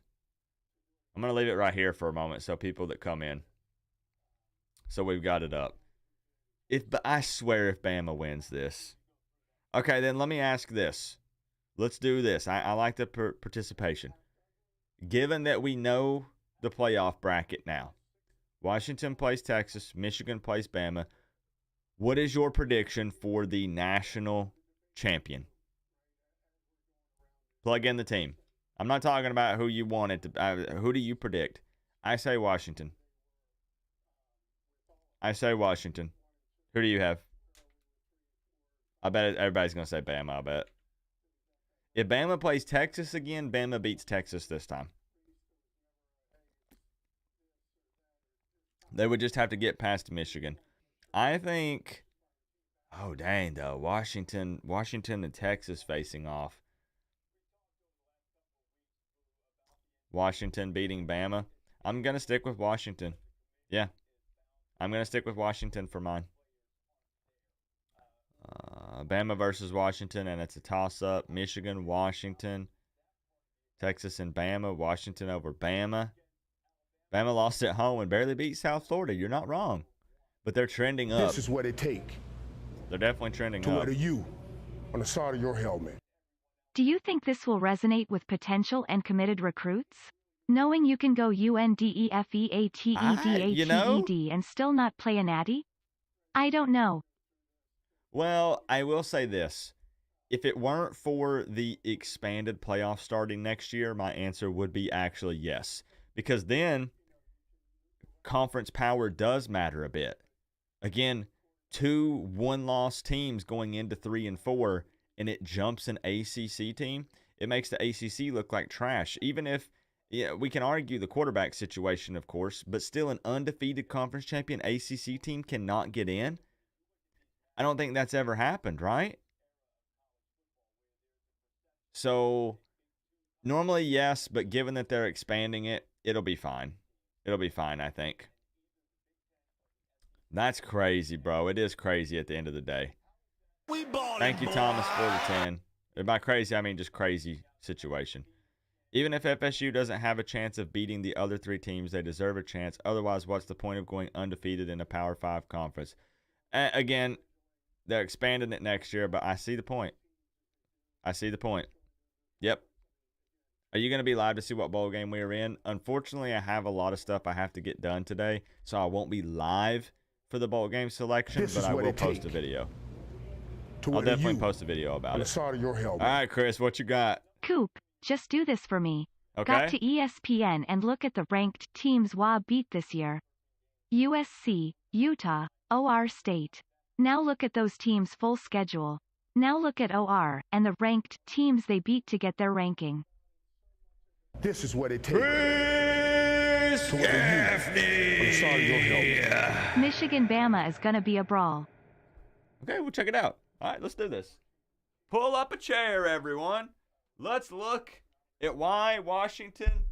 I'm going to leave it right here for a moment so people that come in. So we've got it up. I swear if Bama wins this. Okay, then let me ask this. Let's do this. I like the participation. Given that we know the playoff bracket now, Washington plays Texas. Michigan plays Bama. What is your prediction for the national champion? Plug in the team. I'm not talking about who you want it to. Who do you predict? I say Washington. I say Washington. Who do you have? I bet everybody's going to say Bama, I bet. If Bama plays Texas again, Bama beats Texas this time. They would just have to get past Michigan. I think, oh dang though, Washington and Texas facing off. Washington beating Bama. I'm going to stick with Washington. Yeah. I'm going to stick with Washington for mine. Bama versus Washington, and it's a toss-up. Michigan, Washington, Texas, and Bama. Washington over Bama. Bama lost at home and barely beat South Florida. You're not wrong. But they're trending up. This is what it takes. They're definitely trending to up. wear the U on the side of your helmet. Do you think this will resonate with potential and committed recruits? Knowing you can go UNDEFEATEDATED and still not play a natty? I don't know. Well, I will say this. If it weren't for the expanded playoff starting next year, my answer would be actually yes. Because then conference power does matter a bit. Again, 2 one-loss teams going into 3 and 4, and it jumps an ACC team. It makes the ACC look like trash. Even if, yeah, we can argue the quarterback situation, of course, but still an undefeated conference champion ACC team cannot get in. I don't think that's ever happened, right? So normally, yes, but given that they're expanding it, it'll be fine. It'll be fine, I think. That's crazy, bro. It is crazy at the end of the day. Thank you, Thomas, for the 10. And by crazy, I mean just crazy situation. Even if FSU doesn't have a chance of beating the other 3 teams, they deserve a chance. Otherwise, what's the point of going undefeated in a Power 5 conference? Again, they're expanding it next year, but I see the point. I see the point. Yep. Are you going to be live to see what bowl game we are in? Unfortunately, I have a lot of stuff I have to get done today, so I won't be live for the bowl game selection, but I will post a video. I'll definitely post a video about it. Side of your helmet. All right, Chris, what you got? Coop, just do this for me. Okay. Got to ESPN and look at the ranked teams WA beat this year. USC, Utah, OR State. Now look at those teams' full schedule. Now look at OR and the ranked teams they beat to get their ranking. This is what it takes. Chris Michigan Bama is gonna be a brawl. Okay, we'll check it out. All right, let's do this. Pull up a chair, everyone. Let's look at why Washington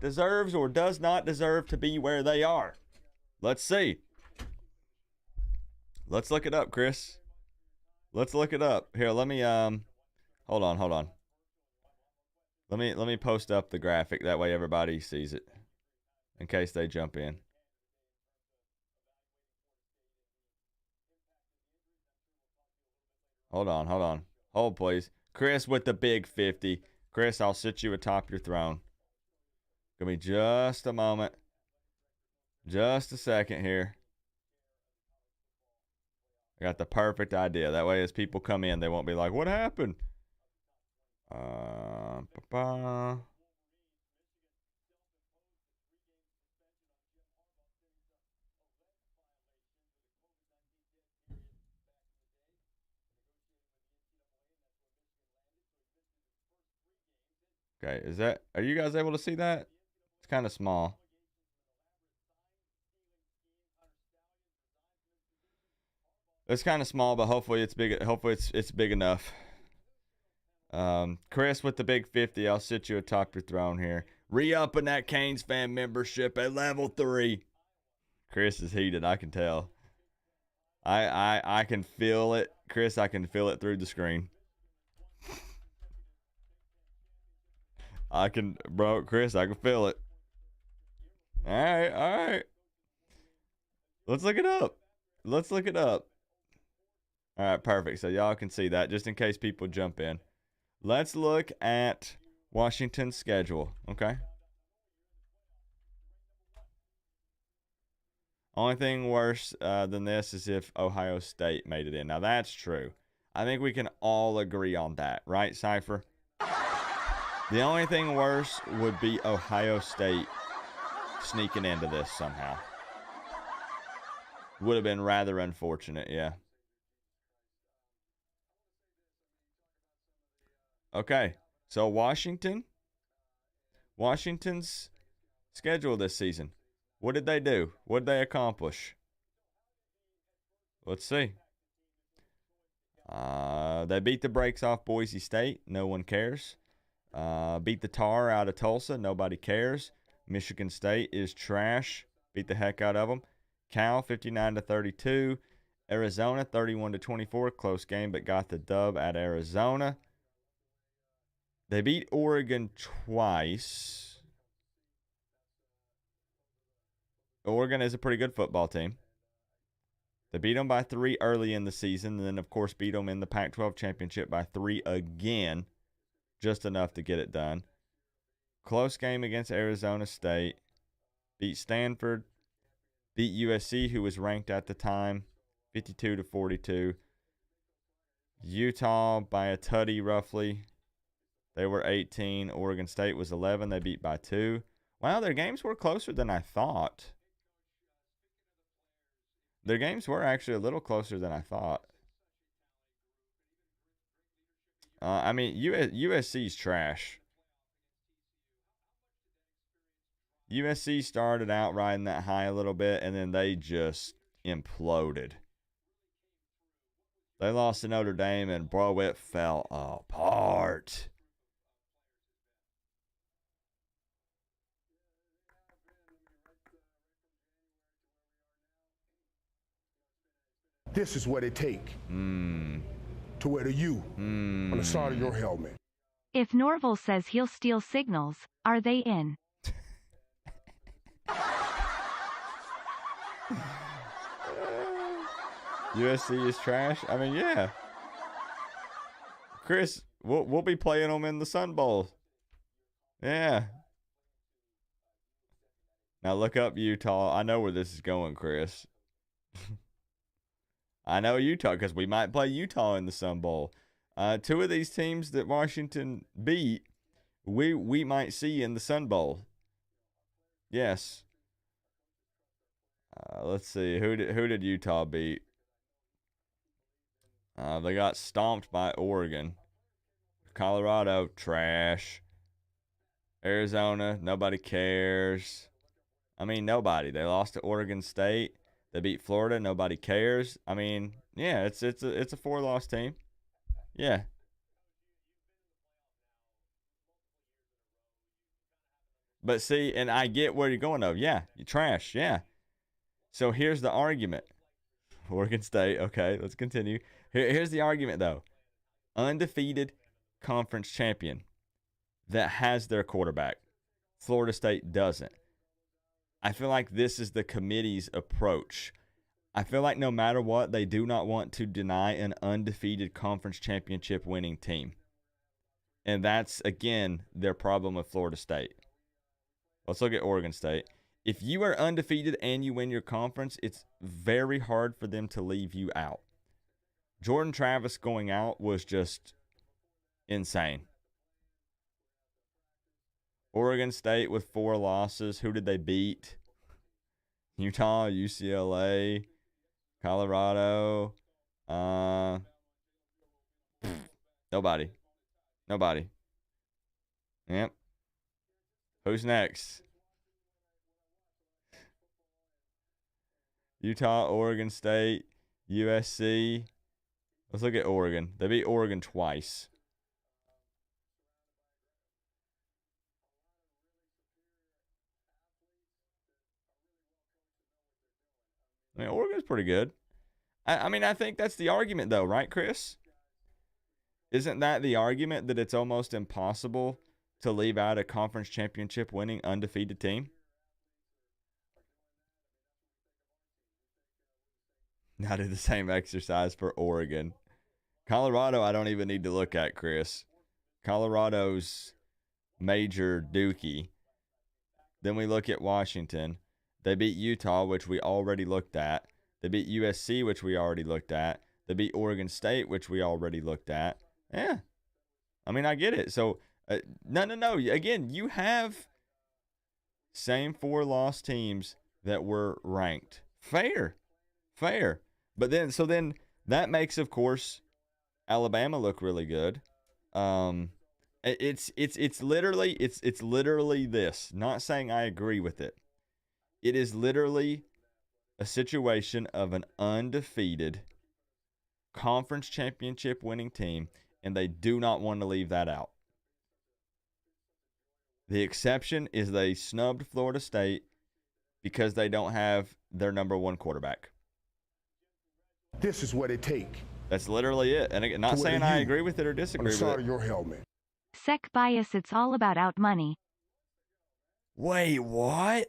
deserves or does not deserve to be where they are. Let's see. Let's look it up, Chris. Let's look it up. Here, let me hold on. Let me post up the graphic, that way everybody sees it in case they jump in. Hold on. Hold, please. Chris with the big 50. Chris, I'll sit you atop your throne. Give me just a moment. Just a second here. I got the perfect idea. That way as people come in, they won't be like, what happened? Okay, are you guys able to see that? It's kind of small. It's kind of small, but hopefully it's big. Hopefully it's big enough. Chris with the big 50, I'll sit you atop your throne here. Re-upping that Canes fan membership at level 3. Chris is heated, I can tell. I can feel it. Chris, I can feel it through the screen. Chris, I can feel it. All right. Let's look it up. All right, perfect. So y'all can see that just in case people jump in. Let's look at Washington's schedule, okay? Only thing worse than this is if Ohio State made it in. Now, that's true. I think we can all agree on that, right, Cypher? The only thing worse would be Ohio State sneaking into this somehow. Would have been rather unfortunate, yeah. Okay, so Washington's schedule this season. What did they do? What did they accomplish? Let's see. They beat the brakes off Boise State. No one cares. Beat the tar out of Tulsa. Nobody cares. Michigan State is trash. Beat the heck out of them. Cal 59-32. Arizona 31-24. Close game, but got the dub at Arizona. They beat Oregon twice. Oregon is a pretty good football team. They beat them by 3 early in the season, and then, of course, beat them in the Pac-12 championship by 3 again, just enough to get it done. Close game against Arizona State. Beat Stanford. Beat USC, who was ranked at the time, 52-42. Utah by a tutty, roughly. They were 18. Oregon State was 11. They beat by 2. Wow, their games were closer than I thought. Their games were actually a little closer than I thought. I mean, USC's trash. USC started out riding that high a little bit, and then they just imploded. They lost to Notre Dame, and bro, it fell apart. This is what it take to wear the U on the side of your helmet. If Norville says he'll steal signals, are they in? USC is trash? I mean, yeah. Chris, we'll be playing them in the Sun Bowl. Yeah. Now look up Utah. I know where this is going, Chris. I know Utah because we might play Utah in the Sun Bowl. 2 of these teams that Washington beat, we might see in the Sun Bowl. Yes. Let's see. Who did Utah beat? They got stomped by Oregon. Colorado, trash. Arizona, nobody cares. I mean, nobody. They lost to Oregon State. They beat Florida. Nobody cares. I mean, yeah, it's a 4-loss team. Yeah. But see, and I get where you're going though. Yeah, you trash. Yeah. So here's the argument. Oregon State. Okay, let's continue. Here's the argument though. Undefeated conference champion that has their quarterback. Florida State doesn't. I feel like this is the committee's approach. I feel like no matter what, they do not want to deny an undefeated conference championship winning team. And that's, again, their problem with Florida State. Let's look at Oregon State. If you are undefeated and you win your conference, it's very hard for them to leave you out. Jordan Travis going out was just insane. Oregon State with 4 losses. Who did they beat? Utah, UCLA, Colorado. Nobody. Yep. Who's next? Utah, Oregon State, USC. Let's look at Oregon. They beat Oregon twice. I mean, Oregon's pretty good. I mean, I think that's the argument, though, right, Chris? Isn't that the argument that it's almost impossible to leave out a conference championship winning undefeated team? Now do the same exercise for Oregon. Colorado, I don't even need to look at, Chris. Colorado's major dookie. Then we look at Washington. They beat Utah, which we already looked at. They beat USC, which we already looked at. They beat Oregon State, which we already looked at. Yeah. I mean, I get it. So, no. Again, you have same 4 lost teams that were ranked. Fair. But then that makes, of course, Alabama look really good. It's literally this. Not saying I agree with it. It is literally a situation of an undefeated conference championship winning team, and they do not want to leave that out. The exception is they snubbed Florida State because they don't have their number 1 quarterback. This is what it takes. That's literally it. And again, not saying I agree with it or disagree with it. Your helmet. Sec bias, it's all about out money. Wait, what?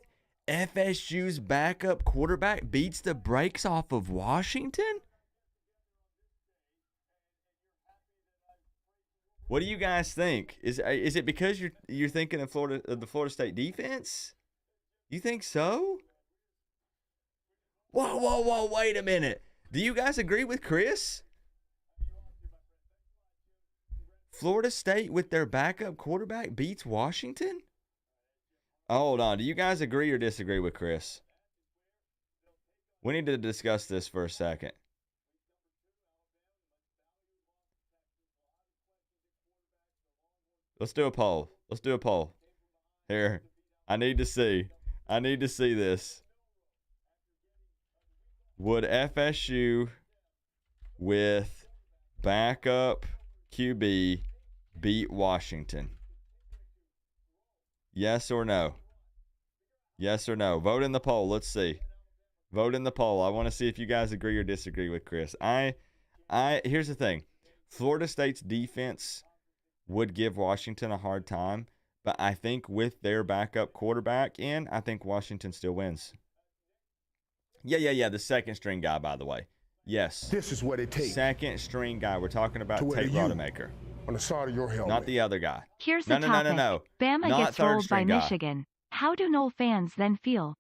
FSU's backup quarterback beats the brakes off of Washington? What do you guys think? Is it because you're thinking of the Florida State defense? You think so? Whoa, wait a minute. Do you guys agree with Chris? Florida State with their backup quarterback beats Washington? Hold on. Do you guys agree or disagree with Chris? We need to discuss this for a second. Let's do a poll. Here. I need to see this. Would FSU with backup QB beat Washington? Yes or no? Yes or no? Vote in the poll. Let's see. Vote in the poll. I want to see if you guys agree or disagree with Chris. Here's the thing. Florida State's defense would give Washington a hard time, but I think with their backup quarterback in, I think Washington still wins. Yeah. The second string guy, by the way. Yes. This is what it takes. Second string guy. We're talking about Tate Rodemaker. On the side of your helmet. Not the other guy. Here's the topic. No. Bama Not gets rolled by guy. Michigan. How do Nole fans then feel?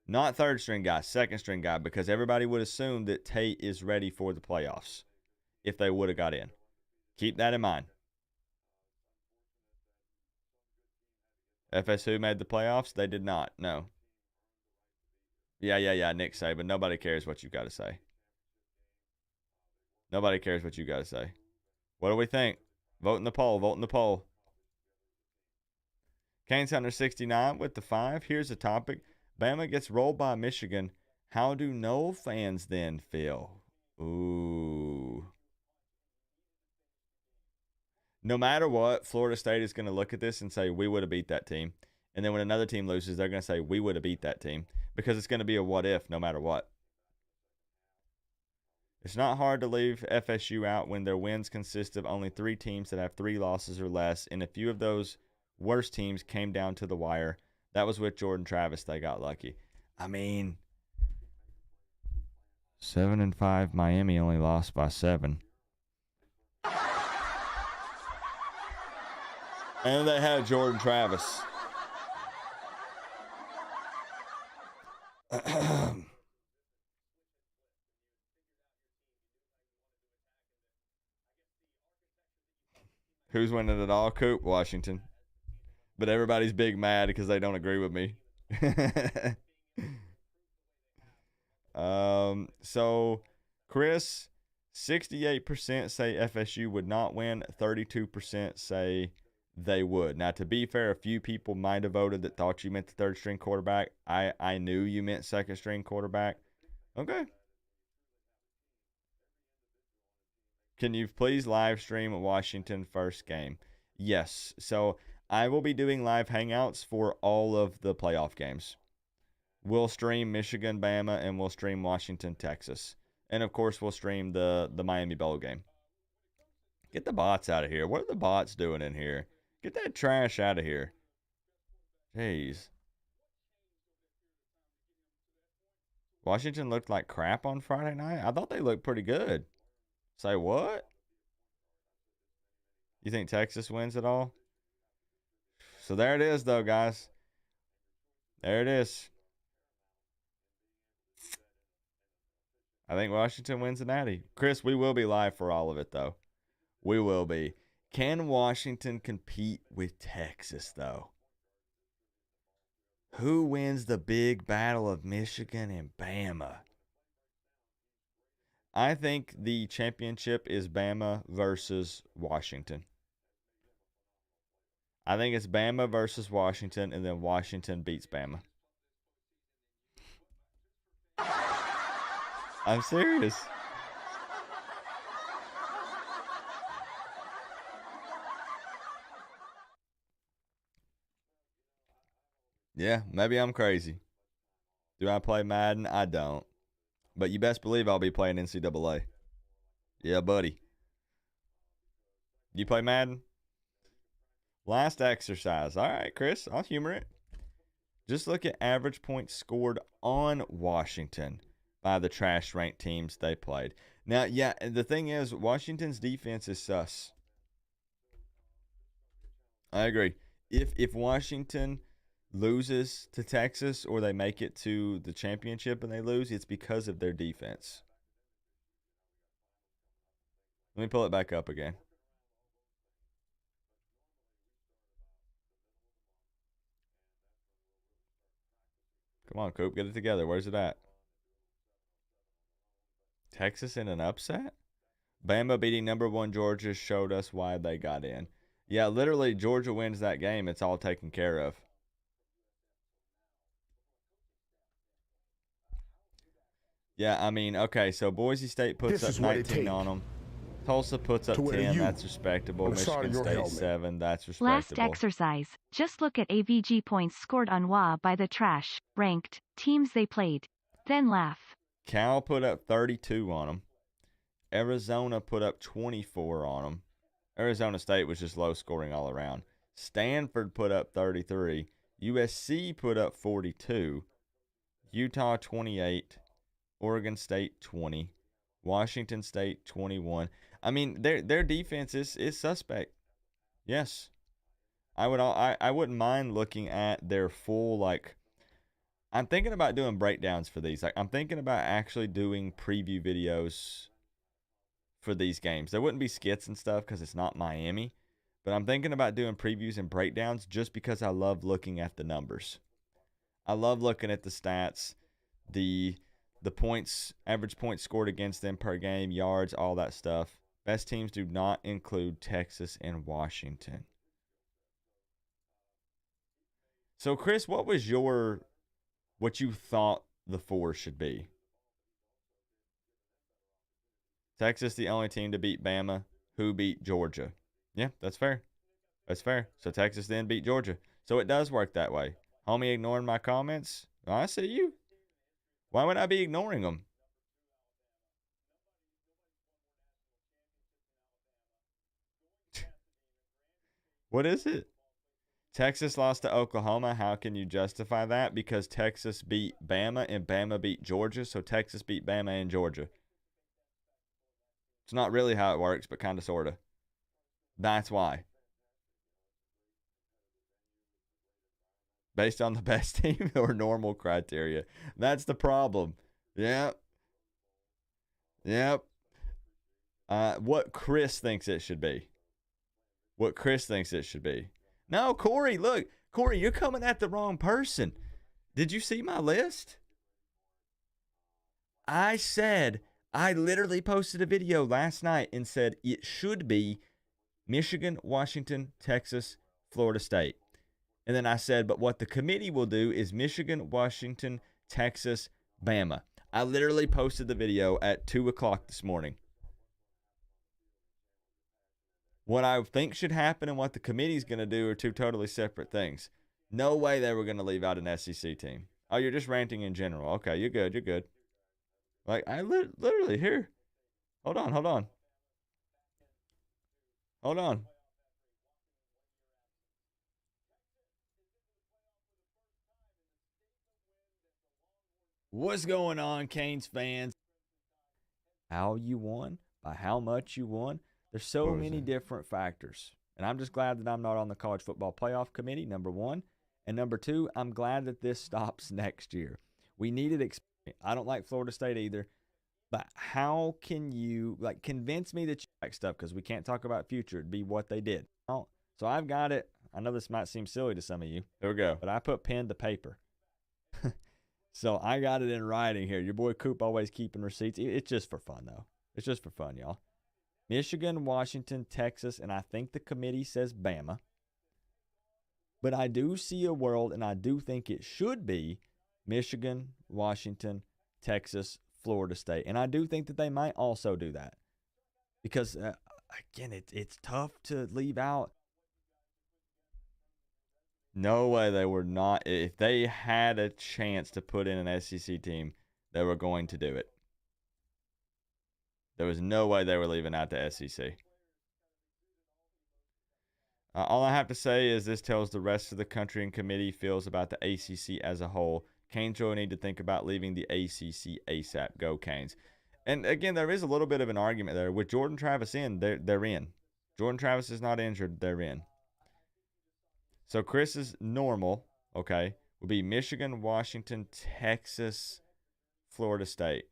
Not third string guy, second string guy, because everybody would assume that Tate is ready for the playoffs if they would have got in. Keep that in mind. FSU made the playoffs? They did not. No. Yeah. Nick Saban. Nobody cares what you got to say. Nobody cares what you got to say. What do we think? Vote in the poll. Canes Hunter 69 with the 5. Here's the topic. Bama gets rolled by Michigan. How do Nole fans then feel? Ooh. No matter what, Florida State is going to look at this and say, we would have beat that team. And then when another team loses, they're going to say, we would have beat that team. Because it's going to be a what if no matter what. It's not hard to leave FSU out when their wins consist of only 3 teams that have 3 losses or less, and a few of those worst teams came down to the wire. That was with Jordan Travis. They got lucky. I mean, 7-5. Miami only lost by 7. And they had Jordan Travis. Who's winning it all? Coop, Washington. But everybody's big mad because they don't agree with me. So, Chris, 68% say FSU would not win. 32% say they would. Now, to be fair, a few people might have voted that thought you meant the third string quarterback. I knew you meant second string quarterback. Okay. Can you please live stream Washington first game? Yes. So I will be doing live hangouts for all of the playoff games. We'll stream Michigan, Bama, and we'll stream Washington, Texas. And, of course, we'll stream the Miami Bowl game. Get the bots out of here. What are the bots doing in here? Get that trash out of here. Jeez. Washington looked like crap on Friday night? I thought they looked pretty good. Say what? You think Texas wins it all? So there it is, though, guys. There it is. I think Washington wins the Natty. Chris, we will be live for all of it, though. We will be. Can Washington compete with Texas, though? Who wins the big battle of Michigan and Bama? I think the championship is Bama versus Washington. I think it's Bama versus Washington, and then Washington beats Bama. I'm serious. Yeah, maybe I'm crazy. Do I play Madden? I don't. But you best believe I'll be playing NCAA. Yeah, buddy. You play Madden? Last exercise. All right, Chris, I'll humor it. Just look at average points scored on Washington by the trash ranked teams they played. Now, yeah, the thing is, Washington's defense is sus. I agree. If Washington loses to Texas or they make it to the championship and they lose, it's because of their defense. Let me pull it back up again. Come on, Coop, get it together. Where's it at? Texas in an upset? Bama beating number 1 Georgia showed us why they got in. Yeah, literally, Georgia wins that game. It's all taken care of. Yeah, I mean, okay, so Boise State puts up 19 on them. Tulsa puts up 10. That's respectable. Michigan State 7. That's respectable. Last exercise. Just look at AVG points scored on WA by the trash, ranked, teams they played. Then laugh. Cal put up 32 on them. Arizona put up 24 on them. Arizona State was just low scoring all around. Stanford put up 33. USC put up 42. Utah 28. Oregon State 20. Washington State 21. I mean, their defense is suspect. Yes. I wouldn't mind looking at their full, like, I'm thinking about doing breakdowns for these. Like, I'm thinking about actually doing preview videos for these games. There wouldn't be skits and stuff because it's not Miami, but I'm thinking about doing previews and breakdowns just because I love looking at the numbers. I love looking at the stats, the points, average points scored against them per game, yards, all that stuff. Best teams do not include Texas and Washington. So, Chris, what you thought the 4 should be? Texas, the only team to beat Bama, who beat Georgia. Yeah, that's fair. That's fair. So Texas then beat Georgia. So it does work that way. Homie ignoring my comments? I see you. Why would I be ignoring them? What is it? Texas lost to Oklahoma. How can you justify that? Because Texas beat Bama and Bama beat Georgia. So Texas beat Bama and Georgia. It's not really how it works, but kind of, sort of. That's why. Based on the best team or normal criteria. That's the problem. Yep. Yep. What Chris thinks it should be. What Chris thinks it should be. No, Corey, look. Corey, you're coming at the wrong person. Did you see my list? I literally posted a video last night and said it should be Michigan, Washington, Texas, Florida State. And then I said, but what the committee will do is Michigan, Washington, Texas, Bama. I literally posted the video at 2 o'clock this morning. What I think should happen and what the committee's going to do are two totally separate things. No way they were going to leave out an SEC team. Oh, you're just ranting in general. Okay, you're good. You're good. Like, I literally, here. Hold on. Hold on. What's going on, Canes fans? How you won, by how much you won. There's so many different factors. And I'm just glad that I'm not on the college football playoff committee, number one. And number two, I'm glad that this stops next year. We needed experience. I don't like Florida State either. But how can you like convince me that you like stuff? Because we can't talk about future. It'd be what they did. Oh, so I've got it. I know this might seem silly to some of you. Here we go. But I put pen to paper. So I got it in writing here. Your boy Coop always keeping receipts. It's just for fun, though. It's just for fun, y'all. Michigan, Washington, Texas, and I think the committee says Bama. But I do see a world, and I do think it should be Michigan, Washington, Texas, Florida State. And I do think that they might also do that. Because, again, it's tough to leave out. No way they were not. If they had a chance to put in an SEC team, they were going to do it. There was no way they were leaving out the SEC. All I have to say is this tells the rest of the country and committee feels about the ACC as a whole. Canes really need to think about leaving the ACC ASAP. Go Canes. And again, there is a little bit of an argument there. With Jordan Travis in, they're in. Jordan Travis is not injured. They're in. So Chris's normal, okay, would be Michigan, Washington, Texas, Florida State.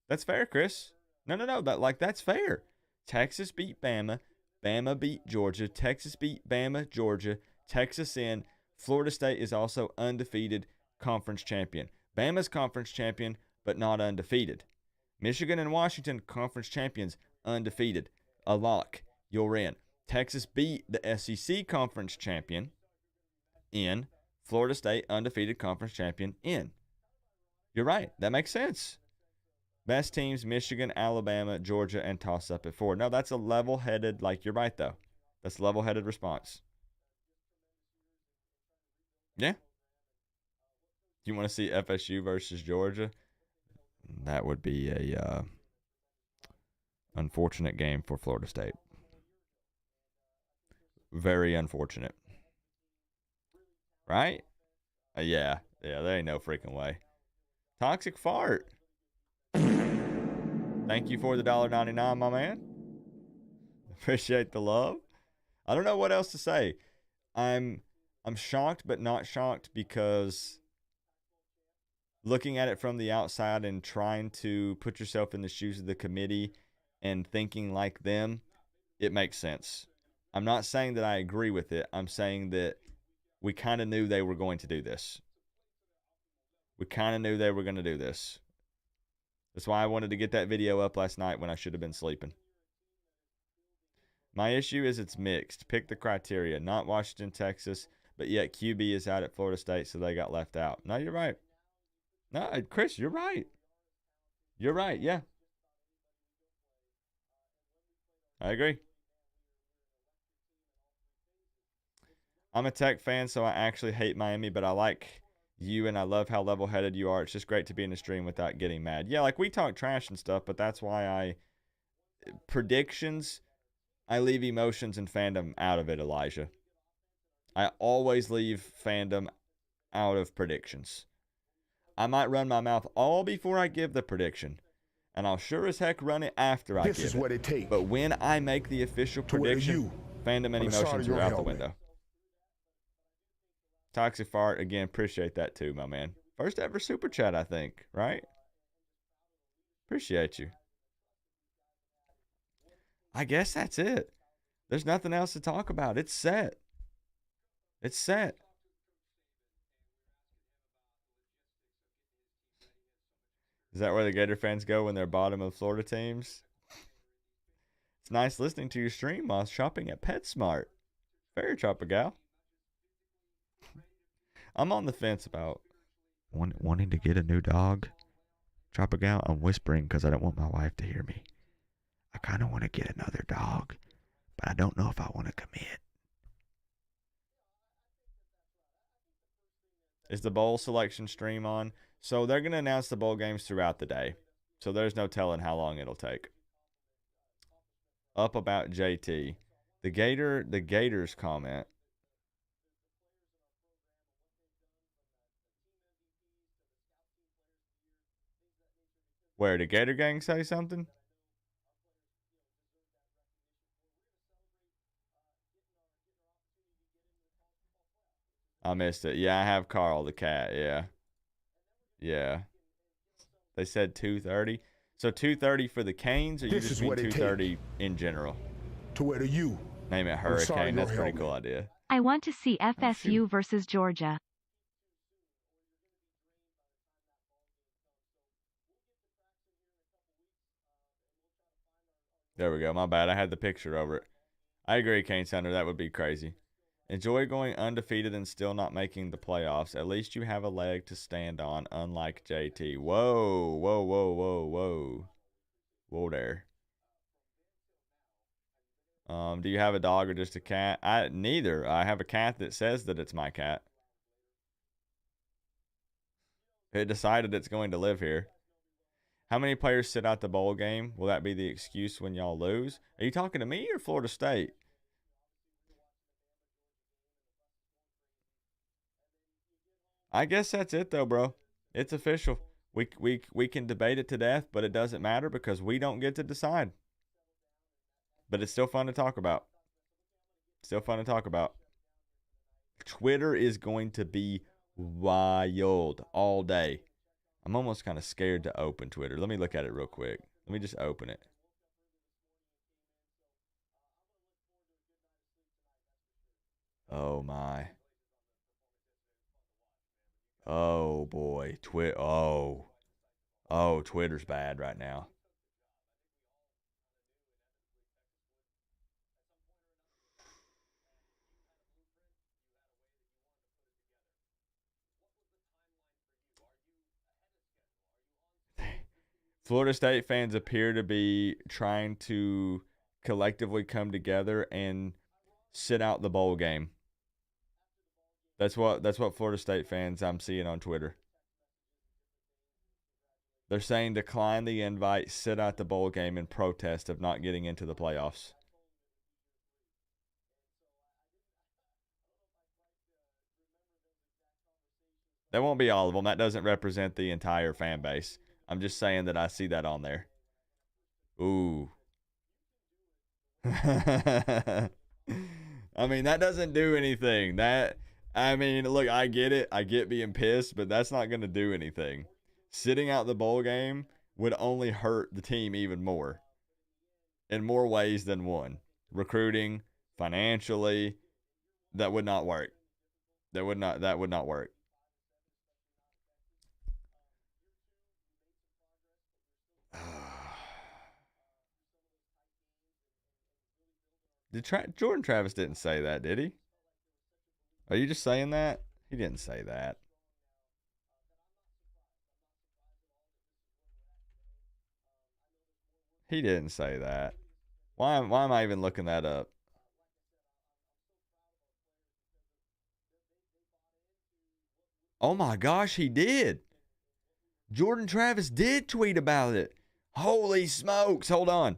That's fair, Chris. No. That's fair. Texas beat Bama. Bama beat Georgia. Texas beat Bama, Georgia. Texas in. Florida State is also undefeated conference champion. Bama's conference champion, but not undefeated. Michigan and Washington, conference champions, undefeated. A lock. You're in. Texas beat the SEC conference champion in. Florida State, undefeated conference champion in. You're right. That makes sense. Best teams, Michigan, Alabama, Georgia, and toss up at 4. No, that's a level-headed, you're right, though. That's a level-headed response. Yeah. You want to see FSU versus Georgia? That would be a unfortunate game for Florida State. Very unfortunate. Right? Yeah, there ain't no freaking way. Toxic fart. Thank you for the $1.99, my man. Appreciate the love. I don't know what else to say. I'm shocked, but not shocked, because looking at it from the outside and trying to put yourself in the shoes of the committee and thinking like them, it makes sense. I'm not saying that I agree with it. I'm saying that we kind of knew they were going to do this. We kind of knew they were going to do this. That's why I wanted to get that video up last night when I should have been sleeping. My issue is it's mixed. Pick the criteria. Not Washington, Texas, but yet QB is out at Florida State, so they got left out. No, you're right. No, Chris, you're right. You're right, yeah. I agree. I'm a Tech fan, so I actually hate Miami, but I like you, and I love how level-headed you are. It's just great to be in the stream without getting mad. Yeah, we talk trash and stuff, but that's why predictions, I leave emotions and fandom out of it, Elijah. I always leave fandom out of predictions. I might run my mouth all before I give the prediction, and I'll sure as heck run it after I give it. This is what it takes. But when I make the official prediction, fandom and emotions are out the window. Toxic fart, again, appreciate that too, my man. First ever super chat, I think, right? Appreciate you. I guess that's it. There's nothing else to talk about. It's set. It's set. Is that where the Gator fans go when they're bottom of Florida teams? It's nice listening to your stream while shopping at PetSmart. Very tropical. I'm on the fence about wanting to get a new dog. Tropical, I'm whispering because I don't want my wife to hear me. I kind of want to get another dog, but I don't know if I want to commit. Is the bowl selection stream on? So they're going to announce the bowl games throughout the day. So there's no telling how long it'll take. Up about JT. The Gators comment. Where, did Gator Gang say something? I missed it. Yeah, I have Carl the cat. Yeah. Yeah. They said 2:30. So 230 for the Canes, or you This just is mean what it 230 in general? To wear the U. Name it on the Hurricane. side of That's a your pretty helmet. cool idea. I want to see Oh, FSU shoot. versus Georgia. There we go. My bad. I had the picture over it. I agree, Kane Thunder. That would be crazy. Enjoy going undefeated and still not making the playoffs. At least you have a leg to stand on, unlike JT. Whoa, whoa, whoa, whoa, whoa. Whoa there. Do you have a dog or just a cat? Neither. I have a cat that says that it's my cat. It decided it's going to live here. How many players sit out the bowl game? Will that be the excuse when y'all lose? Are you talking to me or Florida State? I guess that's it though, bro. It's official. We can debate it to death, but it doesn't matter because we don't get to decide. But it's still fun to talk about. Still fun to talk about. Twitter is going to be wild all day. I'm almost kind of scared to open Twitter. Let me look at it real quick. Let me just open it. Oh my. Oh boy. Oh, Twitter's bad right now. Florida State fans appear to be trying to collectively come together and sit out the bowl game. That's what Florida State fans I'm seeing on Twitter. They're saying decline the invite, sit out the bowl game in protest of not getting into the playoffs. That won't be all of them. That doesn't represent the entire fan base. I'm just saying that I see that on there. Ooh. I mean, that doesn't do anything. Look, I get it. I get being pissed, but that's not going to do anything. Sitting out the bowl game would only hurt the team even more in more ways than one. Recruiting, financially, that would not work. That would not work. Jordan Travis didn't say that, did he? Are you just saying that? He didn't say that. He didn't say that. Why am I even looking that up? Oh my gosh, he did. Jordan Travis did tweet about it. Holy smokes. Hold on.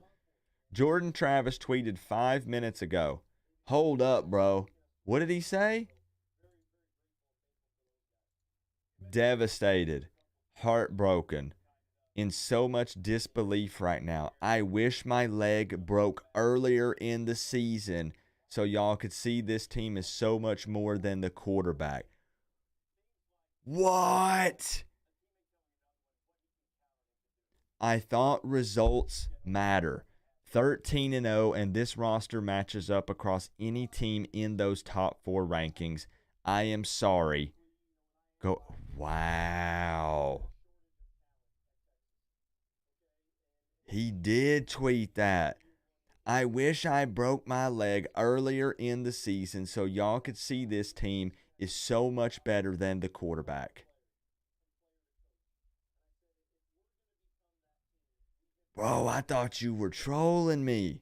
Jordan Travis tweeted 5 minutes ago. Hold up, bro. What did he say? Devastated, heartbroken, in so much disbelief right now. I wish my leg broke earlier in the season so y'all could see this team is so much more than the quarterback. What? I thought results matter. 13-0, and this roster matches up across any team in those top 4 rankings. I am sorry. Go. Wow. He did tweet that. I wish I broke my leg earlier in the season so y'all could see this team is so much better than the quarterback. Bro, I thought you were trolling me.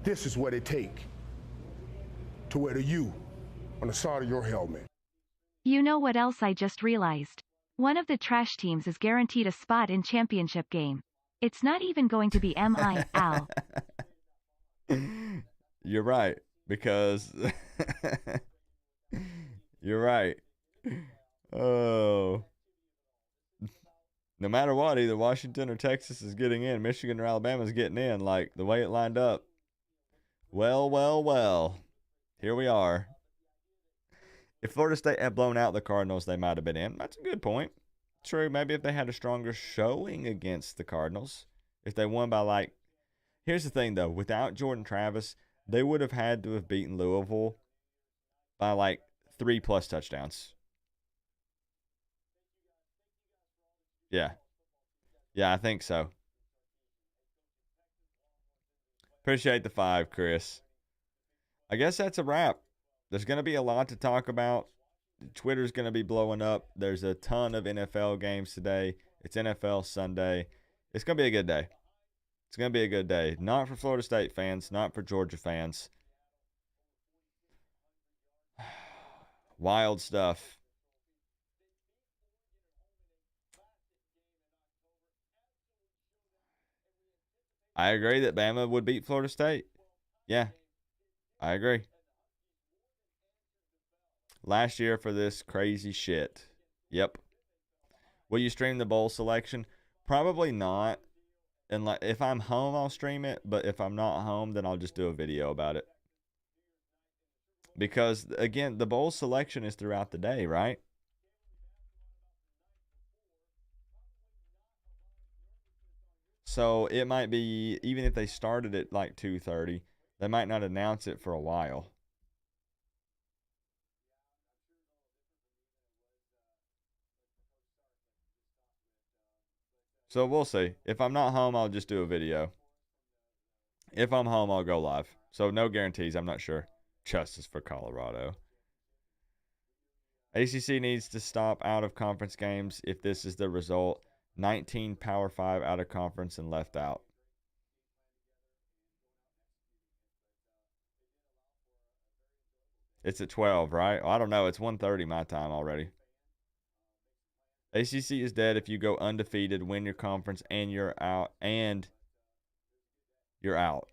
This is what it take to wear the U on the side of your helmet. You know what else I just realized? One of the trash teams is guaranteed a spot in championship game. It's not even going to be MIL. You're right, because you're right. Oh. No matter what, either Washington or Texas is getting in. Michigan or Alabama is getting in. Like, the way it lined up. Well, well, well. Here we are. If Florida State had blown out the Cardinals, they might have been in. That's a good point. True, maybe if they had a stronger showing against the Cardinals. If they won by, like... Here's the thing, though. Without Jordan Travis, they would have had to have beaten Louisville by, like, 3+ touchdowns. Yeah. Yeah, I think so. Appreciate the 5, Chris. I guess that's a wrap. There's going to be a lot to talk about. Twitter's going to be blowing up. There's a ton of NFL games today. It's NFL Sunday. It's going to be a good day. It's going to be a good day. Not for Florida State fans, not for Georgia fans. Wild stuff. I agree that Bama would beat Florida State. Yeah, I agree. Last year for this crazy shit. Yep. Will you stream the bowl selection? Probably not. And like, if I'm home, I'll stream it. But if I'm not home, then I'll just do a video about it. Because, again, the bowl selection is throughout the day, right? So it might be, even if they started at like 2:30, they might not announce it for a while. So we'll see. If I'm not home, I'll just do a video. If I'm home, I'll go live. So no guarantees. I'm not sure. Justice for Colorado. ACC needs to stop out of conference games if this is the result. 19 Power 5 out of conference and left out. It's at 12, right? Well, I don't know. It's 1:30 my time already. ACC is dead if you go undefeated, win your conference, and you're out. And you're out.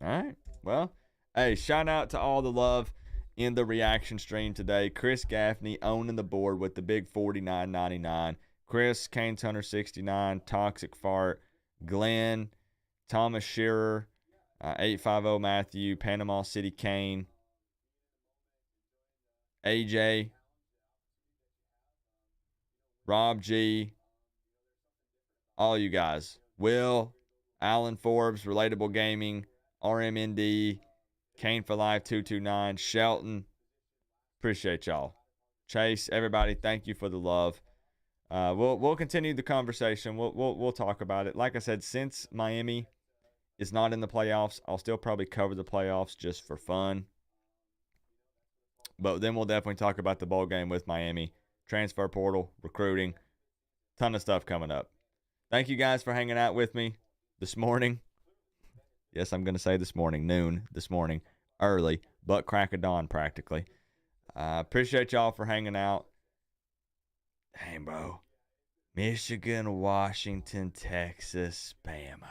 All right. Well, hey, shout out to all the love in the reaction stream today. Chris Gaffney owning the board with the big 49.99. Chris, Kane's Hunter 69, Toxic Fart, Glenn, Thomas Shearer, 850 Matthew, Panama City Kane, AJ, Rob G, all you guys. Will, Alan Forbes, Relatable Gaming, RMND, Kane for Life 229, Shelton. Appreciate y'all. Chase, everybody, thank you for the love. We'll continue the conversation. We'll talk about it. Like I said, since Miami is not in the playoffs, I'll still probably cover the playoffs just for fun. But then we'll definitely talk about the bowl game with Miami, transfer portal, recruiting, ton of stuff coming up. Thank you guys for hanging out with me this morning. Yes, I'm going to say this morning, noon this morning, early, but crack of dawn practically. Appreciate y'all for hanging out. Dang, bro. Michigan, Washington, Texas, Bama.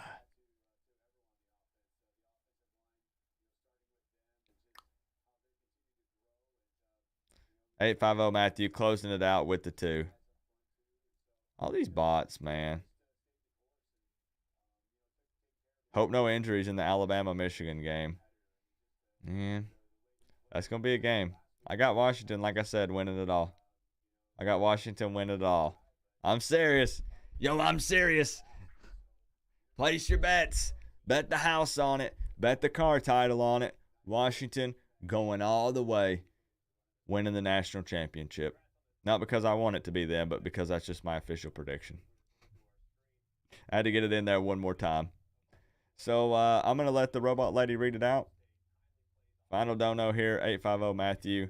$850 Matthew closing it out with the 2. All these bots, man. Hope no injuries in the Alabama-Michigan game. Man, that's going to be a game. I got Washington, like I said, winning it all. I got Washington winning it all. I'm serious. Yo, I'm serious. Place your bets. Bet the house on it. Bet the car title on it. Washington going all the way, winning the national championship. Not because I want it to be them, but because that's just my official prediction. I had to get it in there one more time. So I'm going to let the robot lady read it out. Final dono here, 850 Matthew.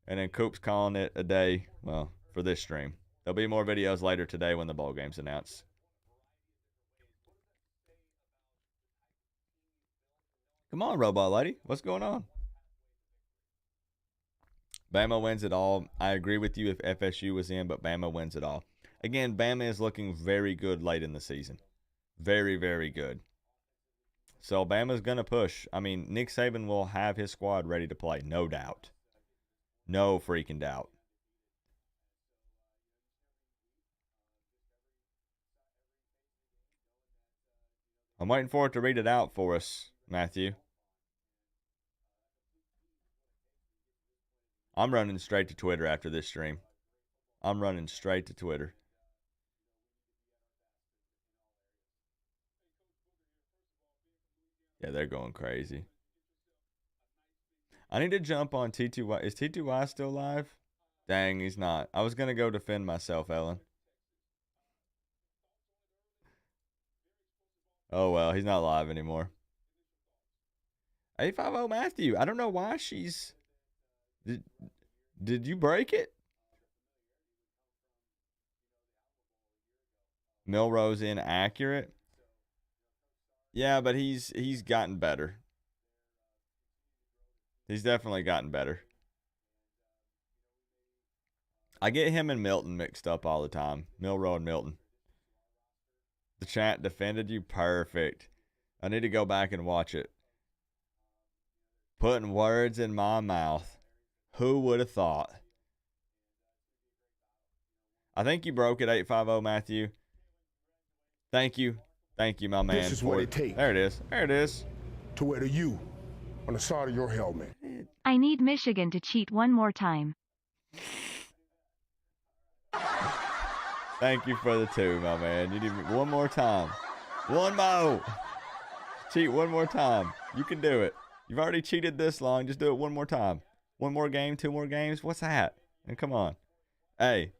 And then Coop's calling it a day, well, for this stream. There'll be more videos later today when the bowl game's announced. Come on, robot lady. What's going on? Bama wins it all. I agree with you if FSU was in, but Bama wins it all. Again, Bama is looking very good late in the season. Very, very good. So Bama's going to push. I mean, Nick Saban will have his squad ready to play, no doubt. No freaking doubt. I'm waiting for it to read it out for us, Matthew. I'm running straight to Twitter after this stream. I'm running straight to Twitter. Yeah, they're going crazy. I need to jump on T2Y. Is T2Y still live? Dang, he's not. I was going to go defend myself, Ellen. Oh, well, he's not live anymore. 850 Matthew. I don't know why she's... Did you break it? Milrose inaccurate? Yeah, but he's gotten better. He's definitely gotten better. I get him and Milton mixed up all the time. Milrow and Milton. The chat defended you perfect. I need to go back and watch it. Putting words in my mouth. Who would have thought? I think you broke it, 850 Matthew. Thank you. Thank you, my man. This is what it takes. There it is. There it is. To wear the U on the side of your helmet. I need Michigan to cheat one more time. Thank you for the 2, my man. You need one more time. One more. Cheat one more time. You can do it. You've already cheated this long. Just do it one more time. One more game, 2 more games. What's that? And come on. Hey,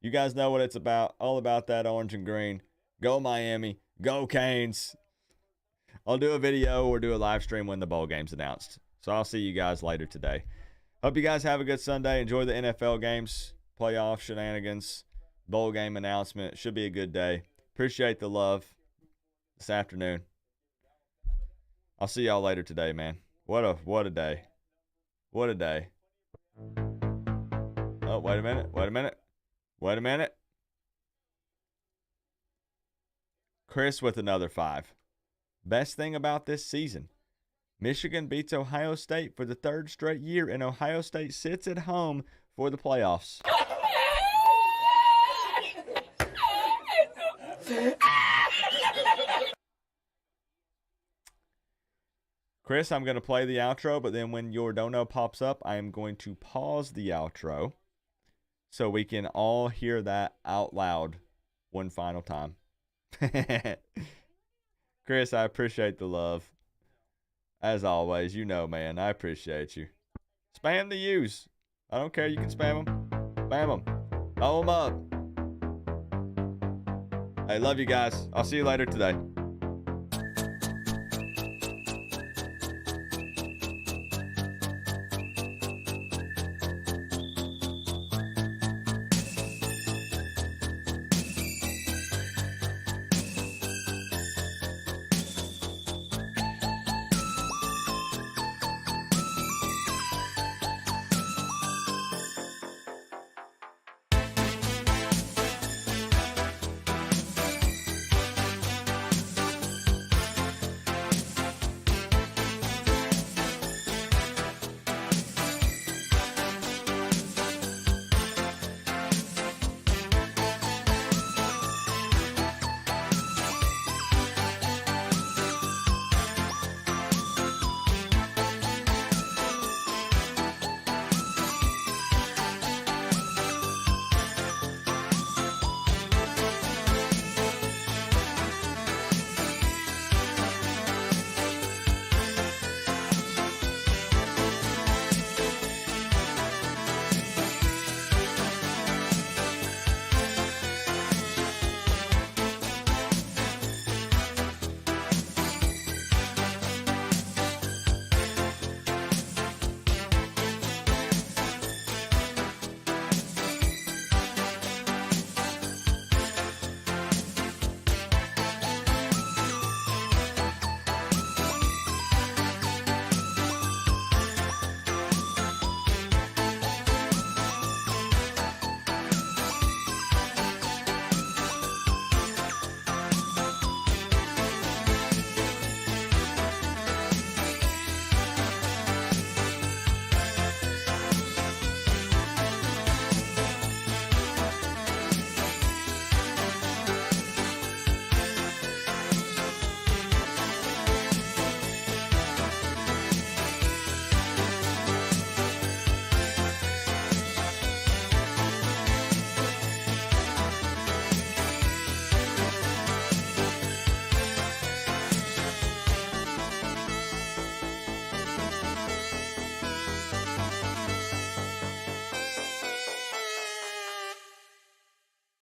you guys know what it's about. All about that orange and green. Go Miami. Go Canes. I'll do a video or do a live stream when the bowl game's announced. So I'll see you guys later today. Hope you guys have a good Sunday. Enjoy the NFL games, playoff shenanigans, bowl game announcement. Should be a good day. Appreciate the love this afternoon. I'll see y'all later today, man. What a day. What a day. Oh, wait a minute. Wait a minute. Wait a minute. Chris with another 5. Best thing about this season. Michigan beats Ohio State for the 3rd straight year, and Ohio State sits at home for the playoffs. Chris, I'm going to play the outro, but then when your dono pops up, I am going to pause the outro so we can all hear that out loud one final time. Chris, I appreciate the love. As always, you know, man, I appreciate you. Spam the U's. I don't care. You can spam them. Spam them. Follow them up. Hey, love you guys. I'll see you later today.